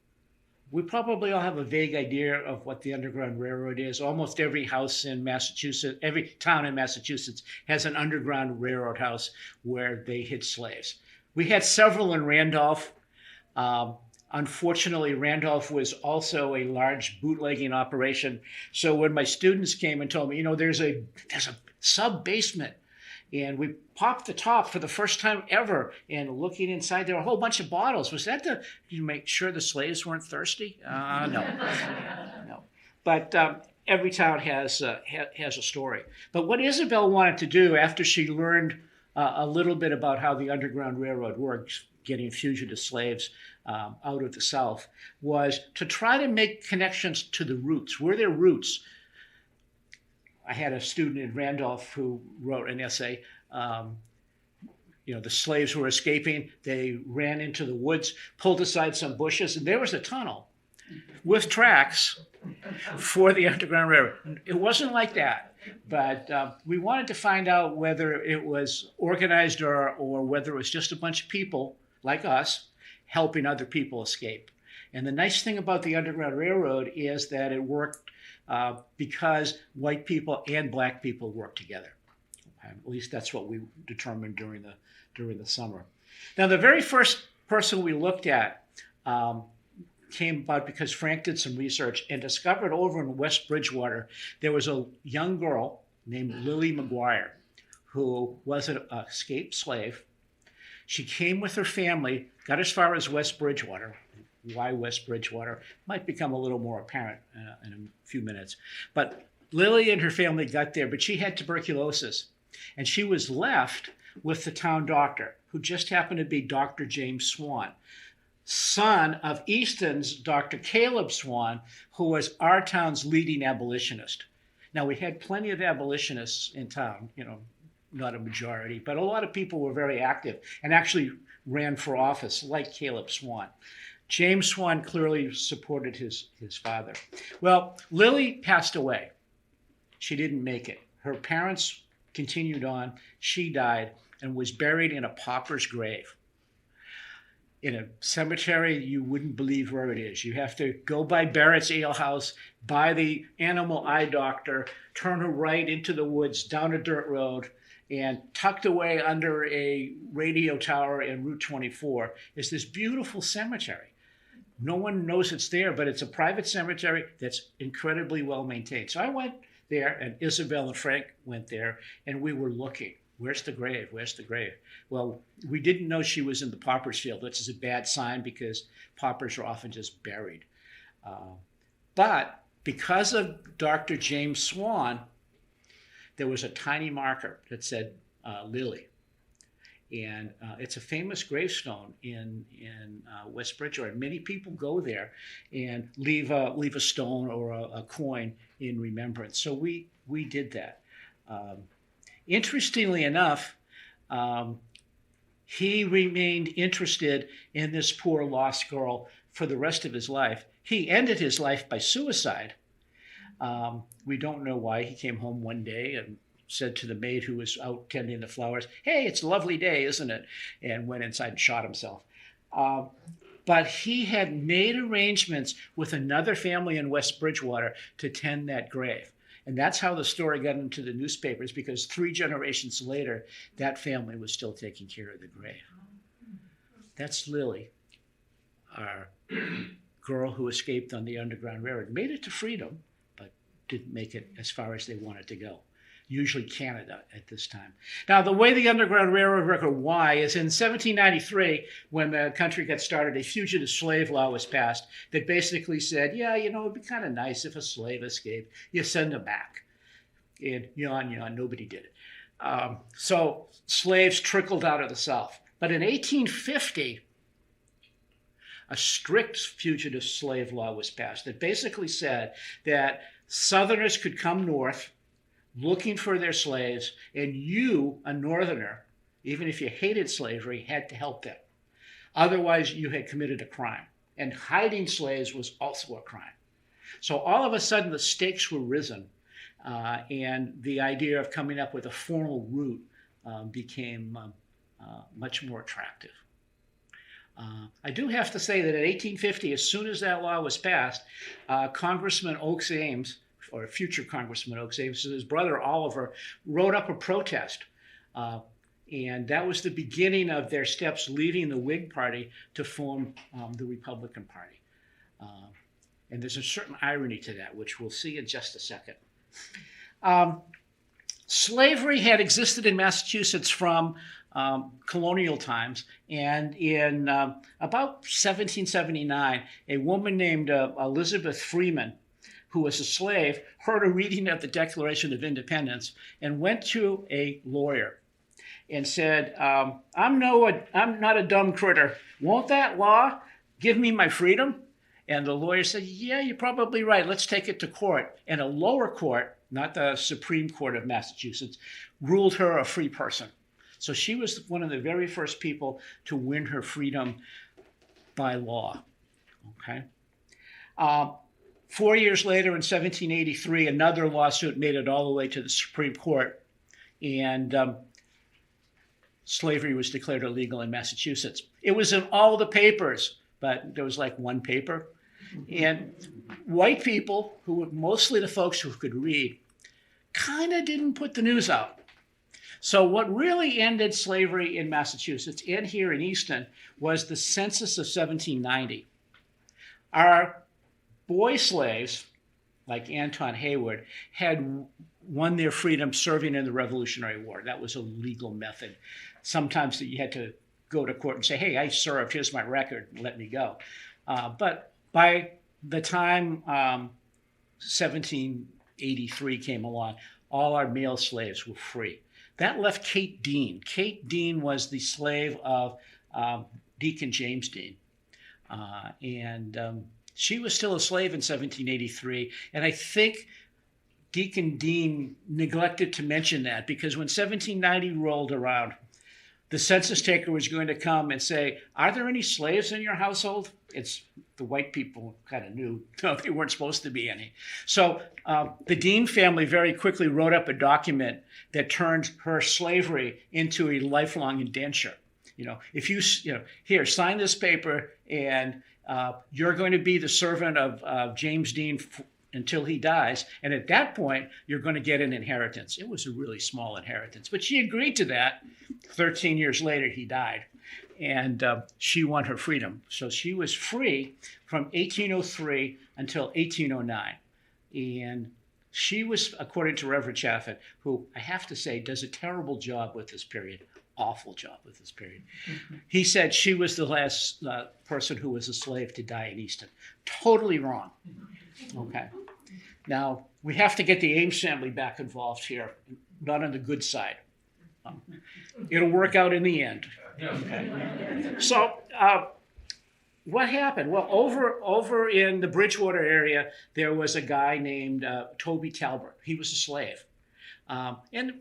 we probably all have a vague idea of what the Underground Railroad is. Almost every house in Massachusetts, every town in Massachusetts has an Underground Railroad house where they hid slaves. We had several in Randolph. Unfortunately, Randolph was also a large bootlegging operation. So when my students came and told me, there's a sub-basement, and we popped the top for the first time ever, and looking inside, there were a whole bunch of bottles. Was that to make sure the slaves weren't thirsty? No. No. But every town has a story. But what Isabel wanted to do after she learned a little bit about how the Underground Railroad works, getting fugitive slaves out of the South, was to try to make connections to the roots. Were there roots? I had a student in Randolph who wrote an essay. The slaves were escaping. They ran into the woods, pulled aside some bushes, and there was a tunnel with tracks for the Underground Railroad. It wasn't like that, but we wanted to find out whether it was organized or whether it was just a bunch of people like us helping other people escape. And the nice thing about the Underground Railroad is that it worked because white people and black people work together. At least that's what we determined during the summer. Now, the very first person we looked at came about because Frank did some research and discovered over in West Bridgewater there was a young girl named Lily McGuire who was an escaped slave. She came with her family, got as far as West Bridgewater. Why West Bridgewater might become a little more apparent in a few minutes. But Lily and her family got there, but she had tuberculosis. And she was left with the town doctor, who just happened to be Dr. James Swan, son of Easton's Dr. Caleb Swan, who was our town's leading abolitionist. Now, we had plenty of abolitionists in town, not a majority, but a lot of people were very active and actually ran for office, like Caleb Swan. James Swan clearly supported his father. Well, Lily passed away. She didn't make it. Her parents continued on. She died and was buried in a pauper's grave in a cemetery you wouldn't believe where it is. You have to go by Barrett's Ale House, by the animal eye doctor, turn a right into the woods, down a dirt road, and tucked away under a radio tower in Route 24 is this beautiful cemetery. No one knows it's there, but it's a private cemetery that's incredibly well maintained. So I went there, and Isabel and Frank went there, and we were looking. Where's the grave? Where's the grave? Well, we didn't know she was in the pauper's field, which is a bad sign because paupers are often just buried. But because of Dr. James Swan, there was a tiny marker that said Lily. And it's a famous gravestone in West Bridgewater. Many people go there and leave a stone or a coin in remembrance. So we did that. Interestingly enough, he remained interested in this poor lost girl for the rest of his life. He ended his life by suicide. We don't know why. He came home one day and said to the maid who was out tending the flowers, "Hey, it's a lovely day, isn't it?" And went inside and shot himself. But he had made arrangements with another family in West Bridgewater to tend that grave. And that's how the story got into the newspapers, because 3 generations later, that family was still taking care of the grave. That's Lily, our girl who escaped on the Underground Railroad. Made it to freedom, but didn't make it as far as they wanted to go. Usually Canada at this time. Now, the way the Underground Railroad record why is in 1793, when the country got started, a fugitive slave law was passed that basically said, yeah, it'd be kind of nice if a slave escaped. You send him back. And yawn, nobody did it. So slaves trickled out of the South. But in 1850, a strict fugitive slave law was passed that basically said that Southerners could come north looking for their slaves, and you, a Northerner, even if you hated slavery, had to help them. Otherwise, you had committed a crime. And hiding slaves was also a crime. So all of a sudden, the stakes were risen, and the idea of coming up with a formal route became much more attractive. I do have to say that in 1850, as soon as that law was passed, Congressman Oakes Ames, or future Congressman Oakes Ames, his brother Oliver, wrote up a protest. And that was the beginning of their steps leaving the Whig Party to form the Republican Party. And there's a certain irony to that, which we'll see in just a second. Slavery had existed in Massachusetts from colonial times. And in about 1779, a woman named Elizabeth Freeman, who was a slave, heard a reading of the Declaration of Independence and went to a lawyer and said, I'm not a dumb critter. Won't that law give me my freedom? And the lawyer said, yeah, you're probably right. Let's take it to court. And a lower court, not the Supreme Court of Massachusetts, ruled her a free person. So she was one of the very first people to win her freedom by law. Okay. 4 years later, in 1783, another lawsuit made it all the way to the Supreme Court, and slavery was declared illegal in Massachusetts. It was in all the papers, but there was like one paper. And white people, who were mostly the folks who could read, kind of didn't put the news out. So what really ended slavery in Massachusetts and here in Easton was the census of 1790. Our boy slaves, like Anton Hayward, had won their freedom serving in the Revolutionary War. That was a legal method. Sometimes you had to go to court and say, hey, I served, here's my record, let me go. But by the time 1783 came along, all our male slaves were free. That left Kate Dean. Kate Dean was the slave of Deacon James Dean. She was still a slave in 1783. And I think Deacon Dean neglected to mention that, because when 1790 rolled around, the census taker was going to come and say, are there any slaves in your household? The white people kind of knew no, there weren't supposed to be any. So the Dean family very quickly wrote up a document that turned her slavery into a lifelong indenture. If here, sign this paper, and you're going to be the servant of James Dean until he dies. And at that point, you're going to get an inheritance. It was a really small inheritance, but she agreed to that. 13 years later, he died, and she won her freedom. So she was free from 1803 until 1809. And she was, according to Reverend Chaffin, who I have to say does a terrible job with this period, awful job with this period. Mm-hmm. He said she was the last person who was a slave to die in Easton. Totally wrong. Okay. Now, we have to get the Ames family back involved here, not on the good side. It'll work out in the end. Okay. So, what happened? Well, over in the Bridgewater area, there was a guy named Toby Talbert. He was a slave. And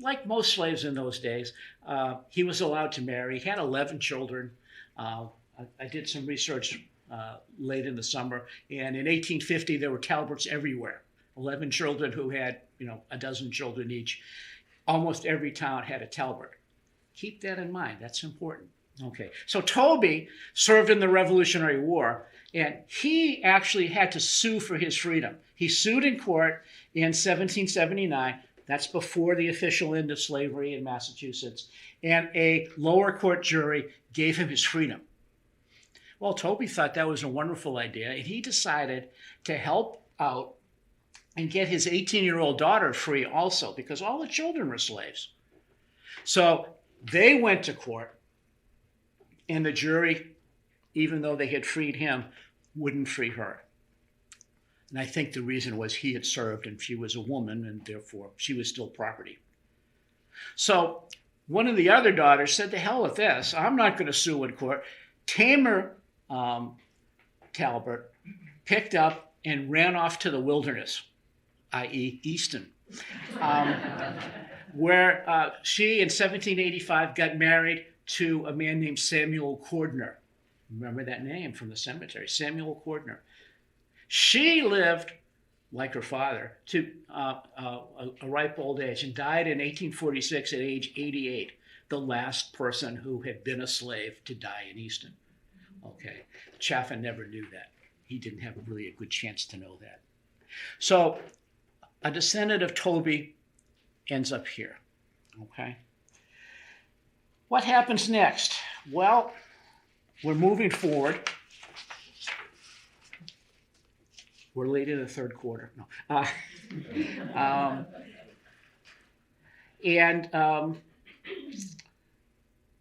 like most slaves in those days, he was allowed to marry. He had 11 children. I did some research late in the summer, and in 1850 there were Talberts everywhere. 11 children who had a dozen children each. Almost every town had a Talbert. Keep that in mind. That's important. Okay. So Toby served in the Revolutionary War, and he actually had to sue for his freedom. He sued in court in 1779. That's before the official end of slavery in Massachusetts. And a lower court jury gave him his freedom. Well, Toby thought that was a wonderful idea, and he decided to help out and get his 18-year-old daughter free also, because all the children were slaves. So they went to court, and the jury, even though they had freed him, wouldn't free her. And I think the reason was he had served and she was a woman, and therefore she was still property. So one of the other daughters said, to hell with this. I'm not going to sue in court. Tamar Talbert picked up and ran off to the wilderness, i.e. Easton, where she in 1785 got married to a man named Samuel Cordner. Remember that name from the cemetery, Samuel Cordner. She lived, like her father, to a ripe old age and died in 1846 at age 88, the last person who had been a slave to die in Easton. Okay, Chaffin never knew that. He didn't have really a good chance to know that. So a descendant of Toby ends up here, okay? What happens next? Well, we're moving forward. We're late in the third quarter. No.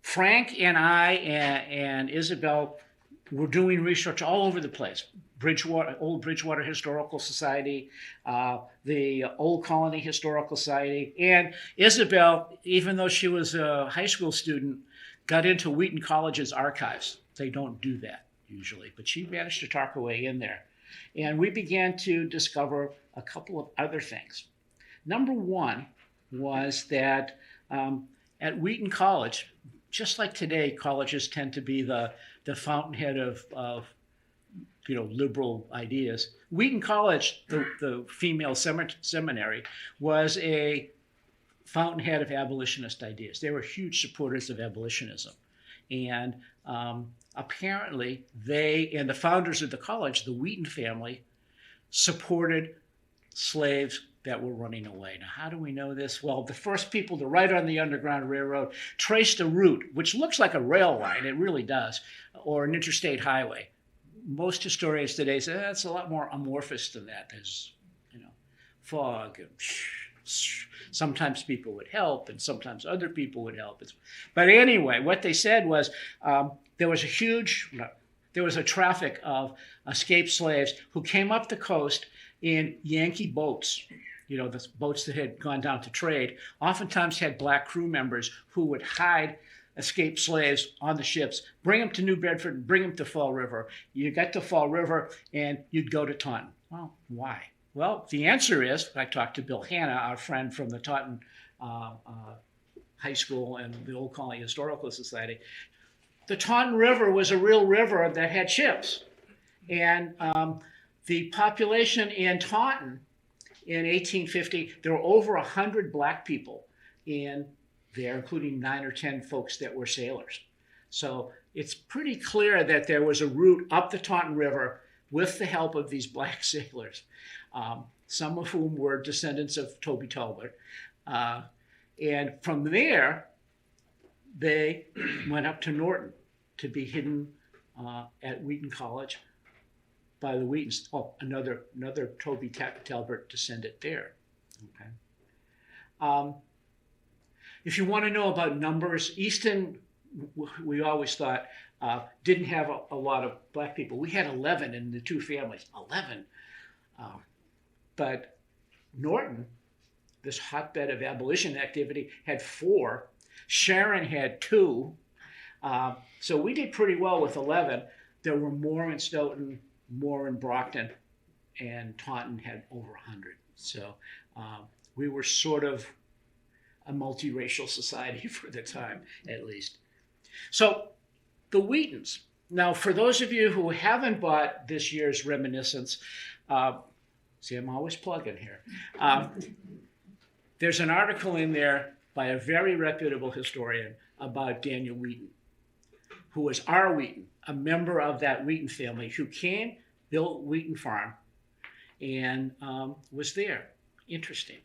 Frank and I and Isabel were doing research all over the place. Old Bridgewater Historical Society, the Old Colony Historical Society, and Isabel, even though she was a high school student, got into Wheaton College's archives. They don't do that usually, but she managed to talk her way in there. And we began to discover a couple of other things. Number one was that at Wheaton College, just like today, colleges tend to be the fountainhead of liberal ideas. Wheaton College, the female seminary, was a fountainhead of abolitionist ideas. They were huge supporters of abolitionism. And apparently they and the founders of the college, the Wheaton family, supported slaves that were running away. Now, how do we know this? Well, the first people to write on the Underground Railroad traced a route, which looks like a rail line, it really does, or an interstate highway. Most historians today say that's a lot more amorphous than that. There's, fog and Sometimes people would help, and sometimes other people would help. But anyway, what they said was there was a traffic of escaped slaves who came up the coast in Yankee boats. You know, the boats that had gone down to trade, oftentimes had black crew members who would hide escaped slaves on the ships, bring them to New Bedford, and bring them to Fall River. You got to Fall River, and you'd go to Taunton. Well, why? Well, the answer is, I talked to Bill Hanna, our friend from the Taunton High School and the Old Colony Historical Society. The Taunton River was a real river that had ships. And the population in Taunton in 1850, there were over 100 black people in there, including 9 or 10 folks that were sailors. So it's pretty clear that there was a route up the Taunton River with the help of these black sailors, some of whom were descendants of Toby Talbot. And from there, they went up to Norton to be hidden at Wheaton College by the Wheatons. Oh, another Toby Talbot descendant there. Okay. If you want to know about numbers, Easton, we always thought, didn't have a lot of black people. We had 11 in the two families, 11. But Norton, this hotbed of abolition activity, had 4. Sharon had 2. So we did pretty well with 11. There were more in Stoughton, more in Brockton, and Taunton had over 100. So we were sort of a multiracial society for the time, at least. So the Wheatons. Now, for those of you who haven't bought this year's Reminiscence, see, I'm always plugging here. There's an article in there by a very reputable historian about Daniel Wheaton, who was our Wheaton, a member of that Wheaton family who came, built Wheaton Farm, and was there. Interesting.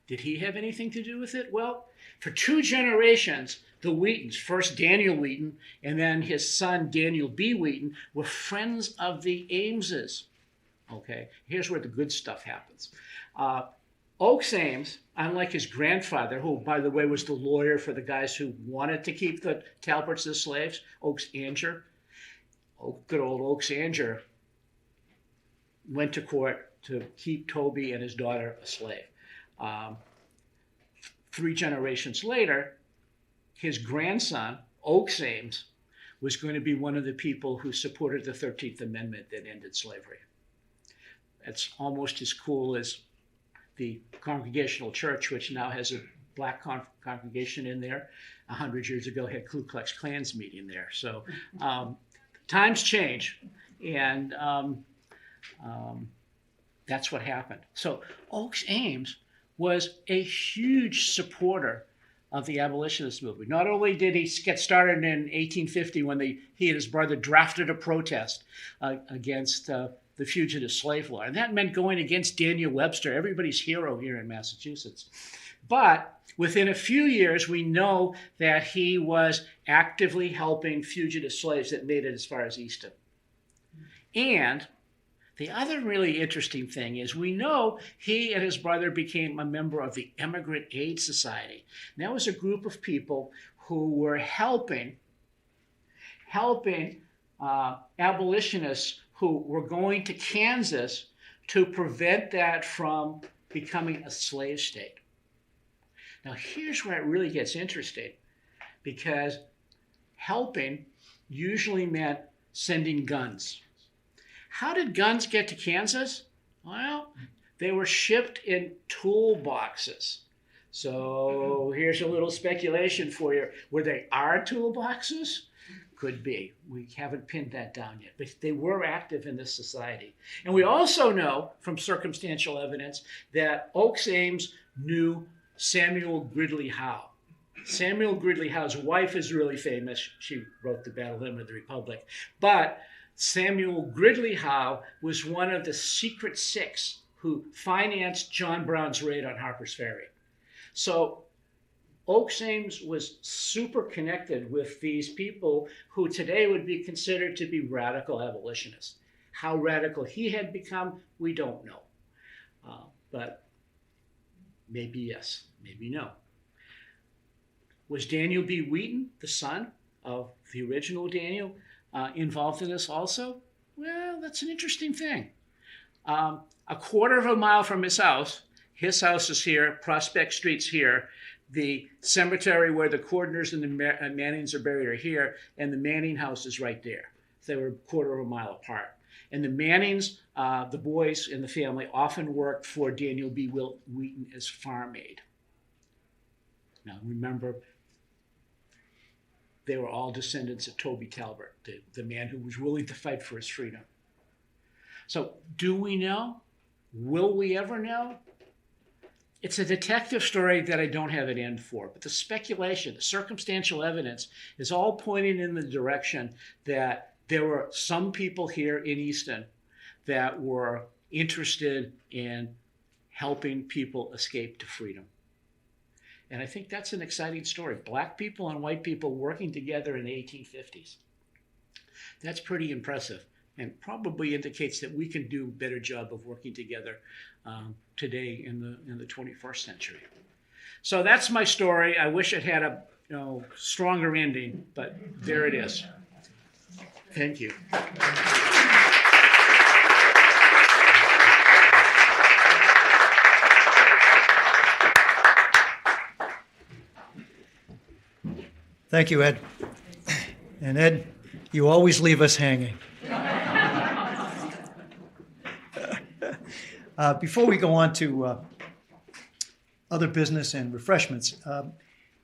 Did he have anything to do with it? Well, for 2 generations, the Wheatons, first Daniel Wheaton and then his son Daniel B. Wheaton, were friends of the Ameses. Okay, here's where the good stuff happens. Oakes Ames, unlike his grandfather, who, by the way, was the lawyer for the guys who wanted to keep the Talbots as slaves, Oakes Anger, good old Oakes Anger, went to court to keep Toby and his daughter a slave. 3 generations later, his grandson, Oakes Ames, was going to be one of the people who supported the 13th Amendment that ended slavery. That's almost as cool as the Congregational Church, which now has a black congregation in there. 100 years ago had Ku Klux Klan's meeting there. So times change, and that's what happened. So Oakes Ames was a huge supporter of the abolitionist movement. Not only did he get started in 1850 when he and his brother drafted a protest against the fugitive slave law, and that meant going against Daniel Webster, everybody's hero here in Massachusetts. But within a few years, we know that he was actively helping fugitive slaves that made it as far as Easton. And the other really interesting thing is we know he and his brother became a member of the Emigrant Aid Society. And that was a group of people who were helping abolitionists who were going to Kansas to prevent that from becoming a slave state. Now, here's where it really gets interesting, because helping usually meant sending guns. How did guns get to Kansas? Well, they were shipped in toolboxes. So here's a little speculation for you. Were they our toolboxes? Could be. We haven't pinned that down yet, but they were active in this society. And we also know from circumstantial evidence that Oakes Ames knew Samuel Gridley Howe. Samuel Gridley Howe's wife is really famous. She wrote the Battle Hymn of the Republic. But Samuel Gridley Howe was one of the Secret Six who financed John Brown's raid on Harper's Ferry. So Oakes Ames was super connected with these people who today would be considered to be radical abolitionists. How radical he had become, we don't know. But Maybe yes, maybe no. Was Daniel B. Wheaton, the son of the original Daniel, involved in this also? Well, that's an interesting thing. A quarter of a mile from his house is here, Prospect Street's here, the cemetery where the Cordners and the Mannings are buried are here, and the Manning house is right there. They were a quarter of a mile apart. And the Mannings, the boys in the family, often worked for Daniel B. Wheaton as farm aide. Now remember, they were all descendants of Toby Talbert, the man who was willing to fight for his freedom. So do we know? Will we ever know? It's a detective story that I don't have an end for, but the speculation, the circumstantial evidence is all pointing in the direction that there were some people here in Easton that were interested in helping people escape to freedom. And I think that's an exciting story. Black people and white people working together in the 1850s. That's pretty impressive and probably indicates that we can do a better job of working together today in the 21st century. So that's my story. I wish it had a stronger ending, but there it is. Thank you. Thank you, Ed. And Ed, you always leave us hanging. Before we go on to other business and refreshments,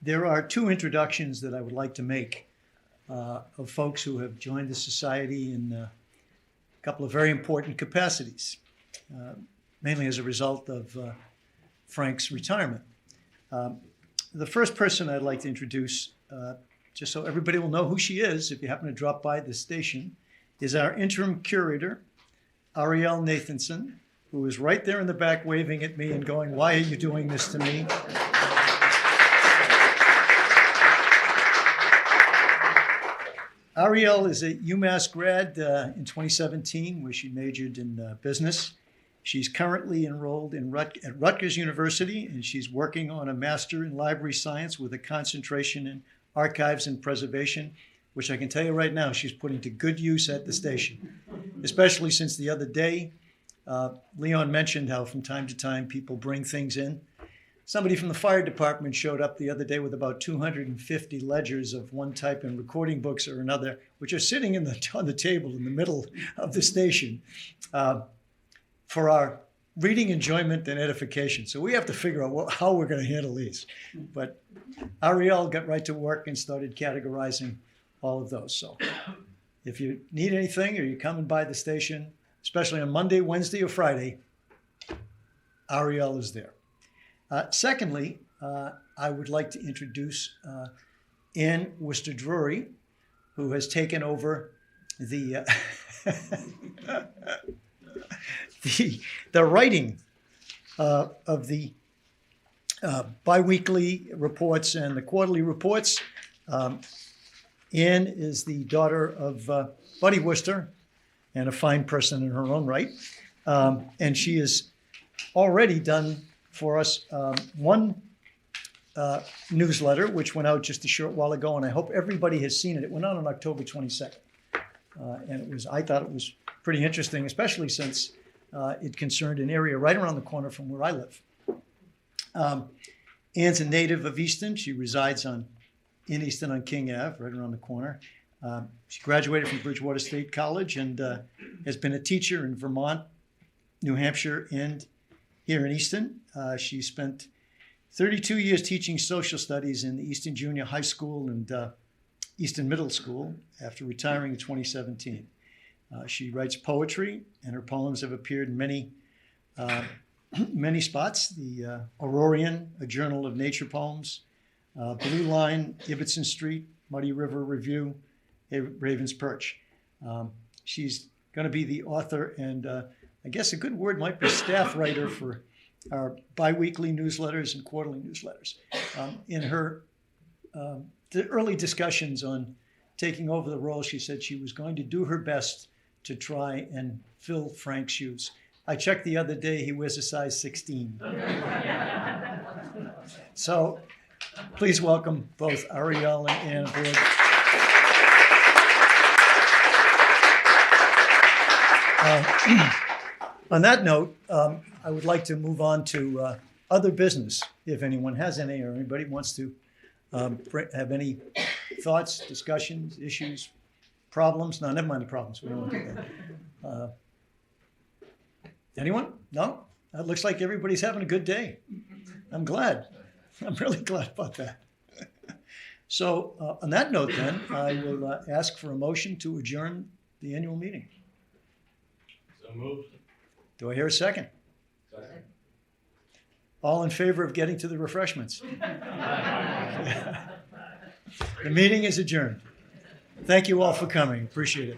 there are two introductions that I would like to make of folks who have joined the Society in a couple of very important capacities, mainly as a result of Frank's retirement. The first person I'd like to introduce, just so everybody will know who she is if you happen to drop by the station, is our interim curator, Ariel Nathanson, who is right there in the back waving at me and going, "Why are you doing this to me?" Ariel is a UMass grad in 2017, where she majored in business. She's currently enrolled at Rutgers University, and she's working on a master in library science with a concentration in archives and preservation, which I can tell you right now she's putting to good use at the station, especially since the other day, Leon mentioned how from time to time people bring things in. Somebody from the fire department showed up the other day with about 250 ledgers of one type and recording books or another, which are sitting on the table in the middle of the station for our reading enjoyment and edification. So we have to figure out how we're going to handle these. But Ariel got right to work and started categorizing all of those. So if you need anything or you're coming by the station, especially on Monday, Wednesday, or Friday, Ariel is there. Secondly, I would like to introduce Ann Worcester Drury, who has taken over the the writing of the biweekly reports and the quarterly reports. Ann is the daughter of Buddy Worcester, and a fine person in her own right. And she has already done for us one newsletter, which went out just a short while ago, and I hope everybody has seen it. It went out on October 22nd. And I thought it was pretty interesting, especially since it concerned an area right around the corner from where I live. Ann's a native of Easton. She resides in Easton on King Ave, right around the corner. She graduated from Bridgewater State College and has been a teacher in Vermont, New Hampshire, and here in Easton. She spent 32 years teaching social studies in the Easton Junior High School and Easton Middle School after retiring in 2017. She writes poetry, and her poems have appeared in many spots. The Aurorian, a journal of nature poems, Blue Line, Ibbotson Street, Muddy River Review, Raven's Perch. She's going to be the author and I guess a good word might be staff writer for our biweekly newsletters and quarterly newsletters. In her the early discussions on taking over the role, she said she was going to do her best to try and fill Frank's shoes. I checked the other day, he wears a size 16. So please welcome both Ariel and Ann aboard. On that note, I would like to move on to other business, if anyone has any, or anybody wants to have any thoughts, discussions, issues, problems. No, never mind the problems. We don't want to do that. Anyone? No? It looks like everybody's having a good day. I'm glad. I'm really glad about that. So on that note then, I will ask for a motion to adjourn the annual meeting. So moved. Do I hear a second? Second. All in favor of getting to the refreshments? The meeting is adjourned. Thank you all for coming. Appreciate it.